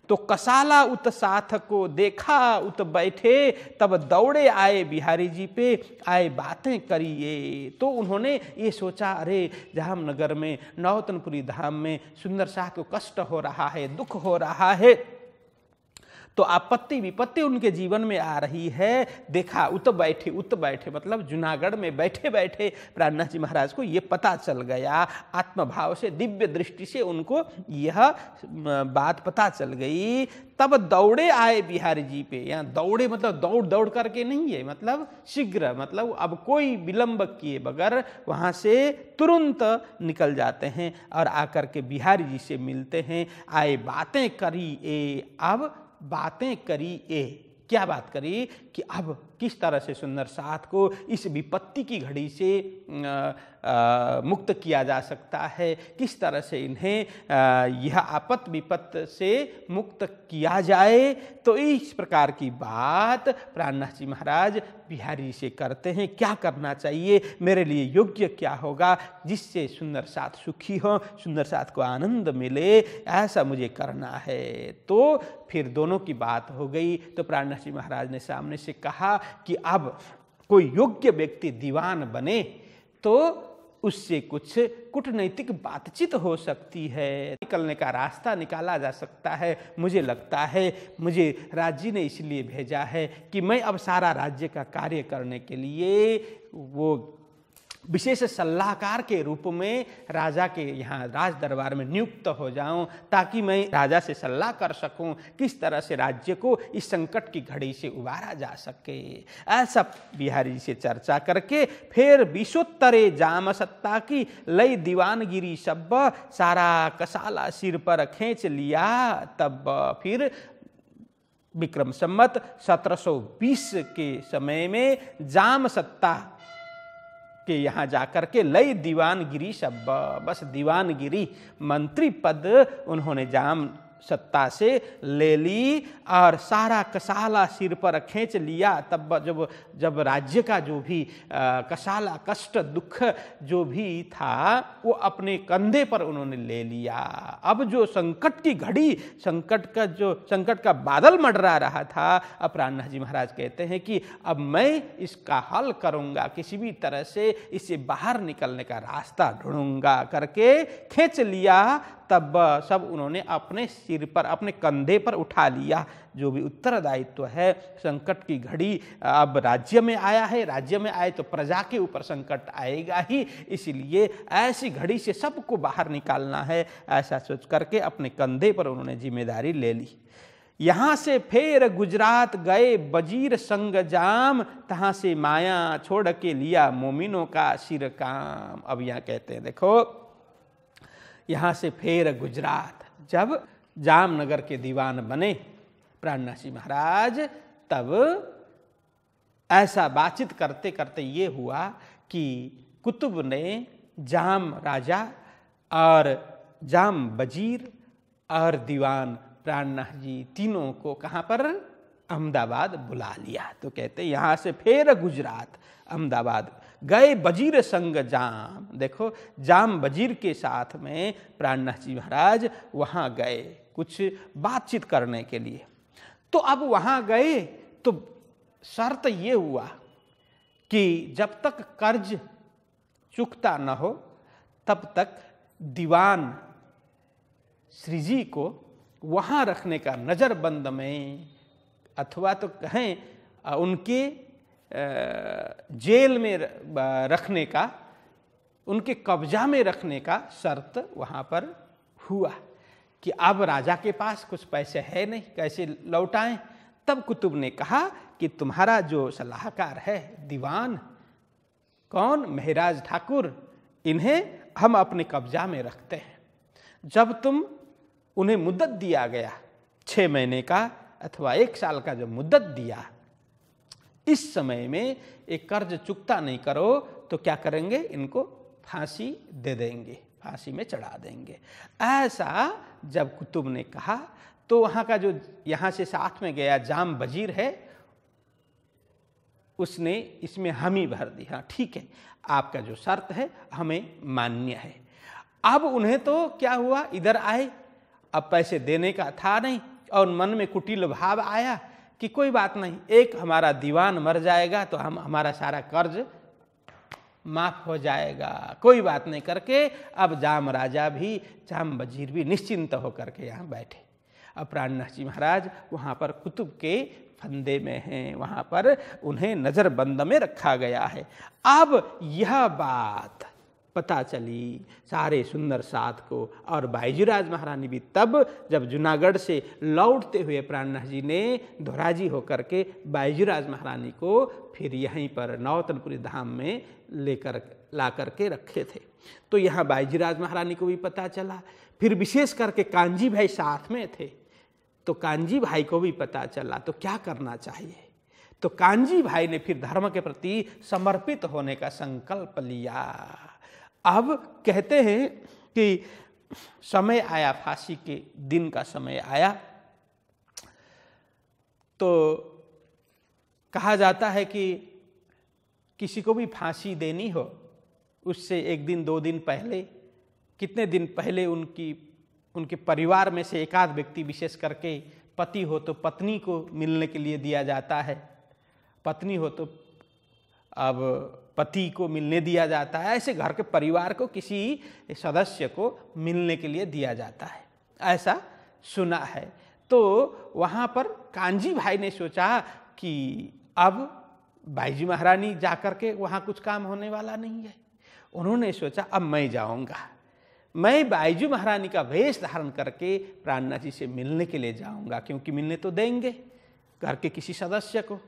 तो कसाला उत साथ को देखा उत बैठे, तब दौड़े आए बिहारी जी पे, आए बातें करिए। तो उन्होंने ये सोचा, अरे जामनगर में नौतनपुरी धाम में सुंदर साथ को कष्ट हो रहा है, दुख हो रहा है, तो आपत्ति विपत्ति उनके जीवन में आ रही है। देखा उत बैठे मतलब जूनागढ़ में बैठे बैठे प्राणनाथ जी महाराज को ये पता चल गया, आत्मभाव से दिव्य दृष्टि से उनको यह बात पता चल गई। तब दौड़े आए बिहारी जी पे। यहाँ दौड़े मतलब दौड़ करके नहीं है, मतलब शीघ्र, मतलब अब कोई विलंब किए बगैर वहाँ से तुरंत निकल जाते हैं और आकर के बिहारी जी से मिलते हैं। आए बातें करी ए, अब बातें करी ए, क्या बात करी कि अब किस तरह से सुंदर साथ को इस विपत्ति की घड़ी से मुक्त किया जा सकता है, किस तरह से इन्हें यह आपत विपत्त से मुक्त किया जाए। तो इस प्रकार की बात प्राणनाथ जी महाराज बिहारी से करते हैं। क्या करना चाहिए, मेरे लिए योग्य क्या होगा जिससे सुंदर साथ सुखी हो, सुंदर साथ को आनंद मिले, ऐसा मुझे करना है। तो फिर दोनों की बात हो गई। तो प्राणनाथ जी महाराज ने सामने से कहा कि अब कोई योग्य व्यक्ति दीवान बने तो उससे कुछ कूटनैतिक बातचीत हो सकती है, निकलने का रास्ता निकाला जा सकता है। मुझे लगता है मुझे राज्य ने इसलिए भेजा है कि मैं अब सारा राज्य का कार्य करने के लिए वो विशेष सलाहकार के रूप में राजा के यहाँ राज दरबार में नियुक्त हो जाऊं, ताकि मैं राजा से सलाह कर सकूं किस तरह से राज्य को इस संकट की घड़ी से उबारा जा सके। ऐसा बिहारी जी से चर्चा करके फिर विश्वोत्तरे जाम सत्ता की लई दीवानगिरी सब सारा कसाला सिर पर खींच लिया। तब फिर विक्रम संवत 1720 के समय में जाम सत्ता के यहाँ जाकर के लई दीवानगिरी सब, बस दीवानगिरी मंत्री पद उन्होंने जाम सत्ता से ले ली और सारा कसाला सिर पर खींच लिया। तब जब राज्य का जो भी कसाला कष्ट दुख जो भी था वो अपने कंधे पर उन्होंने ले लिया। अब जो संकट की घड़ी, संकट का बादल मंडरा रहा था, अब प्राणनाथ जी महाराज कहते हैं कि अब मैं इसका हल करूंगा, किसी भी तरह से इससे बाहर निकलने का रास्ता ढूंढूंगा करके खींच लिया। तब सब उन्होंने अपने सिर पर, अपने कंधे पर उठा लिया जो भी उत्तरदायित्व है। संकट की घड़ी अब राज्य में आया है, राज्य में आए तो प्रजा के ऊपर संकट आएगा ही, इसीलिए ऐसी घड़ी से सबको बाहर निकालना है। ऐसा सोच करके अपने कंधे पर उन्होंने जिम्मेदारी ले ली। यहाँ से फिर गुजरात गए वजीर संग जाम, तहाँ से माया छोड़ के लिया मोमिनों का सिर काम। अब यहाँ कहते हैं देखो, यहाँ से फिर गुजरात, जब जामनगर के दीवान बने प्राणनाथ जी महाराज, तब ऐसा बातचीत करते करते ये हुआ कि कुतुब ने जाम राजा और जाम वजीर और दीवान प्राणनाथ जी तीनों को कहाँ पर, अहमदाबाद बुला लिया। तो कहते यहाँ से फिर गुजरात, अहमदाबाद गए वजीर संग जाम। देखो, जाम वजीर के साथ में प्राणनाथ जी महाराज वहाँ गए कुछ बातचीत करने के लिए। तो अब वहाँ गए तो शर्त ये हुआ कि जब तक कर्ज चुकता न हो तब तक दीवान श्री जी को वहाँ रखने का, नज़रबंद में, अथवा तो कहें उनके जेल में रखने का, उनके कब्जा में रखने का शर्त वहाँ पर हुआ कि अब राजा के पास कुछ पैसे है नहीं, कैसे लौटाएं। तब कुतुब ने कहा कि तुम्हारा जो सलाहकार है दीवान, कौन, महराज ठाकुर, इन्हें हम अपने कब्जा में रखते हैं। जब तुम उन्हें मुद्दत दिया गया 6 महीने का अथवा 1 साल का जो मुद्दत दिया, इस समय में एक कर्ज चुकता नहीं करो तो क्या करेंगे, इनको फांसी दे देंगे, फांसी में चढ़ा देंगे। ऐसा जब कुतुब ने कहा तो वहाँ का जो यहाँ से साथ में गया जाम वजीर है, उसने इसमें हामी भर दी, हाँ ठीक है, आपका जो शर्त है हमें मान्य है। अब उन्हें तो क्या हुआ, इधर आए, अब पैसे देने का था नहीं और मन में कुटिल भाव आया कि कोई बात नहीं, एक हमारा दीवान मर जाएगा तो हमारा सारा कर्ज माफ हो जाएगा, कोई बात नहीं करके अब जाम राजा भी, जाम वजीर भी निश्चिंत होकर के यहाँ बैठे। अब प्राणनाथ जी महाराज वहाँ पर कुतुब के फंदे में हैं, वहाँ पर उन्हें नज़रबंद में रखा गया है। अब यह बात पता चली सारे सुंदर साथ को, और बाईजीराज महारानी भी तब जब जूनागढ़ से लौटते हुए प्राणनाथ जी ने धोराजी होकर के बाईजीराज महारानी को फिर यहीं पर नौतनपुरी धाम में ला करके रखे थे। तो यहाँ बाईजीराज महारानी को भी पता चला, फिर विशेष करके कांजी भाई साथ में थे, तो कांजी भाई को भी पता चला, तो क्या करना चाहिए। तो कांजी भाई ने फिर धर्म के प्रति समर्पित होने का संकल्प लिया। अब कहते हैं कि समय आया, फांसी के दिन का समय आया, तो कहा जाता है कि किसी को भी फांसी देनी हो उससे 1 दिन 2 दिन पहले, कितने दिन पहले उनके परिवार में से एकाध व्यक्ति, विशेष करके पति हो तो पत्नी को मिलने के लिए दिया जाता है, पत्नी हो तो अब पति को मिलने दिया जाता है, ऐसे घर के परिवार को किसी सदस्य को मिलने के लिए दिया जाता है, ऐसा सुना है। तो वहाँ पर कांजी भाई ने सोचा कि अब बाईजी महारानी जाकर के वहाँ कुछ काम होने वाला नहीं है, उन्होंने सोचा अब मैं जाऊंगा, मैं बायजू महारानी का वेश धारण करके प्राणनाथ जी से मिलने के लिए जाऊंगा, क्योंकि मिलने तो देंगे घर के किसी सदस्य को।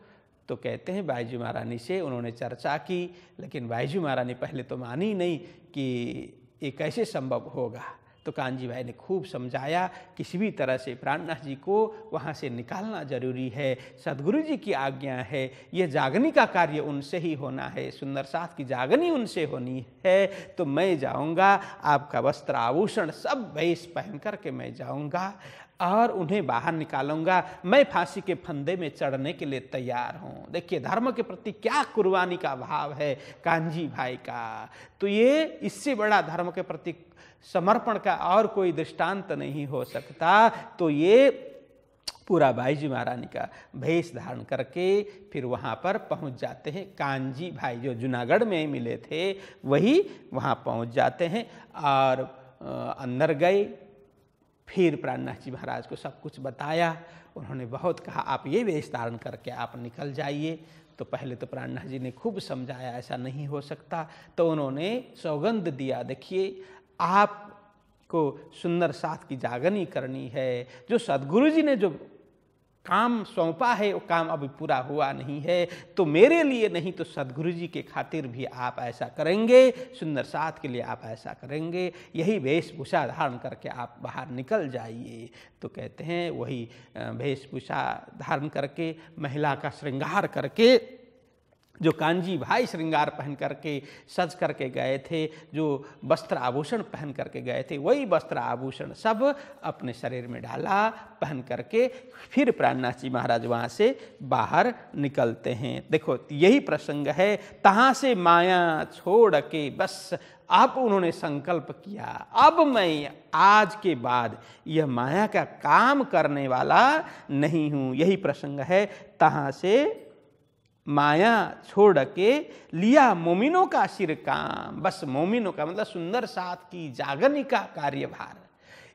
तो कहते हैं बायजू महारानी से उन्होंने चर्चा की, लेकिन बायजू महारानी पहले तो मानी नहीं कि ये कैसे संभव होगा। तो कान्जी भाई ने खूब समझाया, किसी भी तरह से प्राणनाथ जी को वहाँ से निकालना जरूरी है, सदगुरु जी की आज्ञा है, यह जागनी का कार्य उनसे ही होना है, सुंदर साथ की जागनी उनसे होनी है। तो मैं जाऊँगा, आपका वस्त्र आभूषण सब वेश पहन करके मैं जाऊँगा और उन्हें बाहर निकालूंगा। मैं फांसी के फंदे में चढ़ने के लिए तैयार हूँ। देखिए धर्म के प्रति क्या कुर्बानी का भाव है कान्जी भाई का। तो ये इससे बड़ा धर्म के प्रति समर्पण का और कोई दृष्टांत नहीं हो सकता। तो ये पूरा बायजू महारानी का भेष धारण करके फिर वहाँ पर पहुँच जाते हैं। कान्जी भाई जो जूनागढ़ में मिले थे वही वहाँ पहुँच जाते हैं और अंदर गए। फिर प्राणनाथ जी महाराज को सब कुछ बताया। उन्होंने बहुत कहा आप ये वेश धारण करके आप निकल जाइए। तो पहले तो प्राणनाथ जी ने खूब समझाया ऐसा नहीं हो सकता। तो उन्होंने सौगंध दिया, देखिए आपको सुंदर साथ की जागनी करनी है, जो सदगुरु जी ने जो काम सौंपा है वो काम अभी पूरा हुआ नहीं है, तो मेरे लिए नहीं तो सदगुरु जी के खातिर भी आप ऐसा करेंगे, सुंदर साथ के लिए आप ऐसा करेंगे, यही वेशभूषा धारण करके आप बाहर निकल जाइए। तो कहते हैं वही वेशभूषा धारण करके महिला का श्रृंगार करके, जो कान्जी भाई श्रृंगार पहन करके सज करके गए थे, जो वस्त्र आभूषण पहन करके गए थे, वही वस्त्र आभूषण सब अपने शरीर में डाला, पहन करके फिर प्राणनाथ जी महाराज वहाँ से बाहर निकलते हैं। देखो यही प्रसंग है, तहाँ से माया छोड़ के बस अब उन्होंने संकल्प किया, अब मैं आज के बाद यह माया का काम करने वाला नहीं हूँ। यही प्रसंग है, तहाँ से माया छोड़ के लिया मोमिनों का सिर काम। बस मोमिनों का मतलब सुंदर साथ की जागनी का कार्यभार,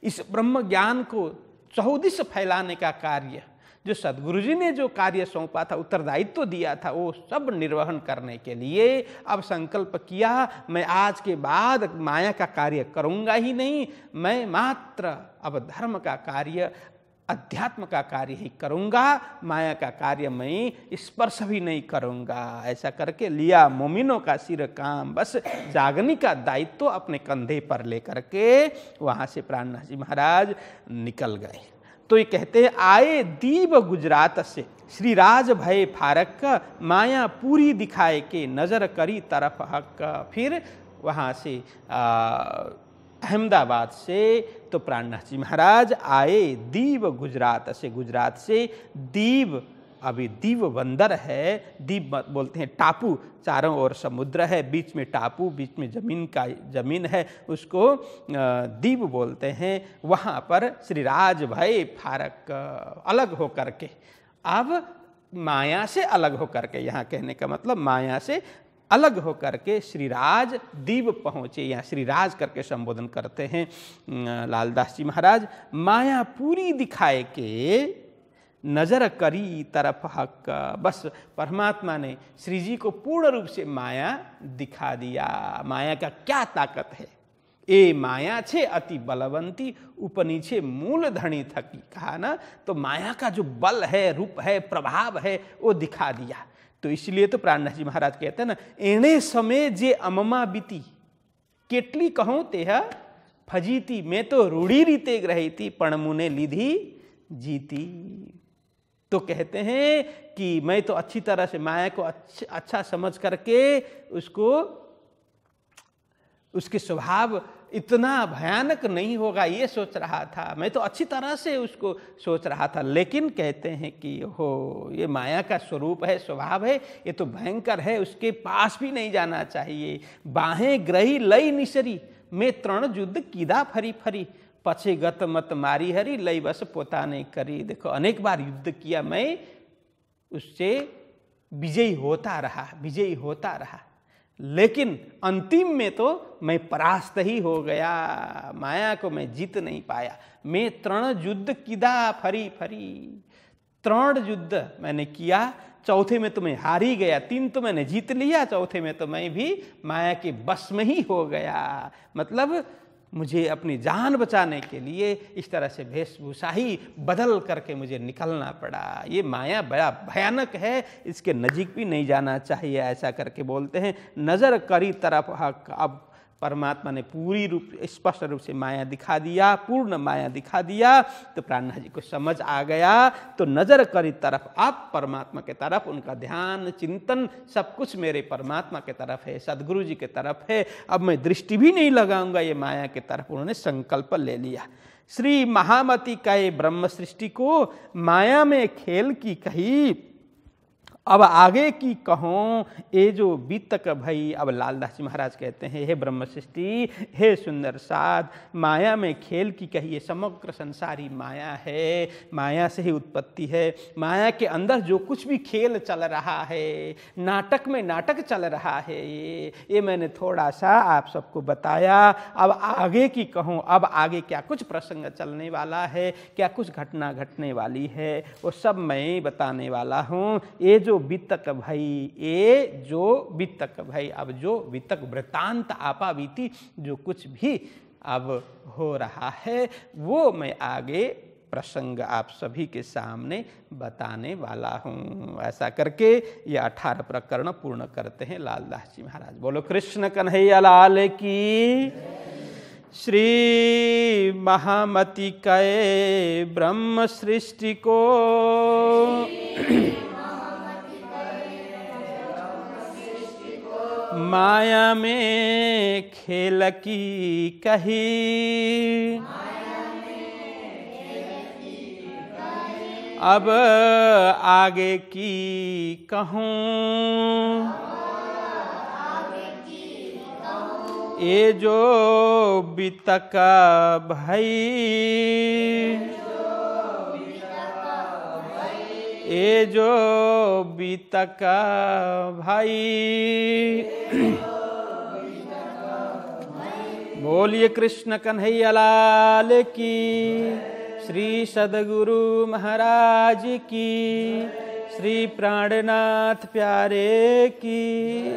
इस ब्रह्म ज्ञान को चहुदिश फैलाने का कार्य, जो सदगुरु जी ने जो कार्य सौंपा था, उत्तरदायित्व दिया था, वो सब निर्वहन करने के लिए अब संकल्प किया, मैं आज के बाद माया का कार्य करूँगा ही नहीं, मैं मात्र अब धर्म का कार्य, अध्यात्म का कार्य ही करूँगा, माया का कार्य मैं स्पर्श भी नहीं करूँगा। ऐसा करके लिया मोमिनों का सिर काम, बस जागनी का दायित्व अपने कंधे पर लेकर के वहाँ से प्राणनाथ जी महाराज निकल गए। तो ये कहते हैं आए दीव गुजरात से श्री राज भय फारक, माया पूरी दिखाए के नजर करी तरफ हक। फिर वहाँ से अहमदाबाद से तो प्राणनाथ जी महाराज आए दीव गुजरात से। गुजरात से दीव, अभी दीव बंदर है, दीव बोलते हैं टापू, चारों ओर समुद्र है, बीच में टापू, बीच में जमीन है, उसको दीव बोलते हैं। वहाँ पर श्री राज भय फारक, अलग होकर के, अब माया से अलग होकर के, यहाँ कहने का मतलब माया से अलग होकर के श्रीराज दीव पहुँचे। यहाँ श्रीराज करके संबोधन करते हैं लालदास जी महाराज। माया पूरी दिखाए के नजर करी तरफ हक, बस परमात्मा ने श्री जी को पूर्ण रूप से माया दिखा दिया। माया का क्या ताकत है, ए माया छे अति बलवंती, उपनीचे मूल धनी थकी, कहा ना। तो माया का जो बल है, रूप है, प्रभाव है, वो दिखा दिया। तो इसलिए तो प्राणनाथ जी महाराज कहते हैं ना, एणे समय जे अममा बीती, केटली कहूँ तेह फजीती, मैं तो रूढ़ी रीते रही थी, पण मुने लीधी जीती। तो कहते हैं कि मैं तो अच्छी तरह से माया को अच्छा समझ करके उसको, उसके स्वभाव इतना भयानक नहीं होगा ये सोच रहा था, मैं तो अच्छी तरह से उसको सोच रहा था। लेकिन कहते हैं कि हो ये माया का स्वरूप है, स्वभाव है, ये तो भयंकर है, उसके पास भी नहीं जाना चाहिए। बाहें ग्रही लई निसरी, मैं तृण युद्ध कीदा फरी फरी, पछे गत मत मारी हरी, लई बस पोता ने करी। देखो अनेक बार युद्ध किया, मैं उससे विजयी होता रहा, लेकिन अंतिम में तो मैं परास्त ही हो गया, माया को मैं जीत नहीं पाया। मैं तृण युद्ध किदा फरी फरी, तृण युद्ध मैंने किया, चौथे में तो मैं हार ही गया, 3 तो मैंने जीत लिया, चौथे में तो मैं भी माया के बस में ही हो गया। मतलब मुझे अपनी जान बचाने के लिए इस तरह से वेशभूषा ही बदल करके मुझे निकलना पड़ा। ये माया बड़ा भयानक है, इसके नजीक भी नहीं जाना चाहिए, ऐसा करके बोलते हैं। नजर करी तरफ हक, अब परमात्मा ने पूरी रूप स्पष्ट रूप से माया दिखा दिया, पूर्ण माया दिखा दिया, तो प्राणनाथ जी को समझ आ गया। तो नजर करी तरफ, अब परमात्मा के तरफ उनका ध्यान चिंतन सब कुछ मेरे परमात्मा के तरफ है, सदगुरु जी के तरफ है। अब मैं दृष्टि भी नहीं लगाऊंगा ये माया के तरफ, उन्होंने संकल्प ले लिया। श्री महामती कहे ब्रह्म सृष्टि को माया में खेल की कही, अब आगे की कहूँ ये जो बीतक भई। अब लालदास जी महाराज कहते हैं, हे ब्रह्म सृष्टि, हे सुंदर साध, माया में खेल की कही। ये समग्र संसारी माया है, माया से ही उत्पत्ति है। माया के अंदर जो कुछ भी खेल चल रहा है, नाटक में नाटक चल रहा है, ये मैंने थोड़ा सा आप सबको बताया। अब आगे की कहूँ, अब आगे क्या कुछ प्रसंग चलने वाला है, क्या कुछ घटना घटने वाली है, वो सब मैं बताने वाला हूँ। ये जो बीतक भाई, ये जो बीतक भाई, अब जो बीतक वृत्तांत आपा बीती, जो कुछ भी अब हो रहा है, वो मैं आगे प्रसंग आप सभी के सामने बताने वाला हूँ। ऐसा करके ये 18 प्रकरण पूर्ण करते हैं लालदास जी महाराज। बोलो कृष्ण कन्हैया लाल की। श्री महामती कहे ब्रह्म सृष्टि को, माया में खेल की कही, अब आगे की कहूँ, ये जो बीतक भई, ये जो बीतक भाई। बोलिए कृष्ण कन्हैया लाल की। श्री सद्गुरु महाराज की। श्री प्राणनाथ प्यारे की।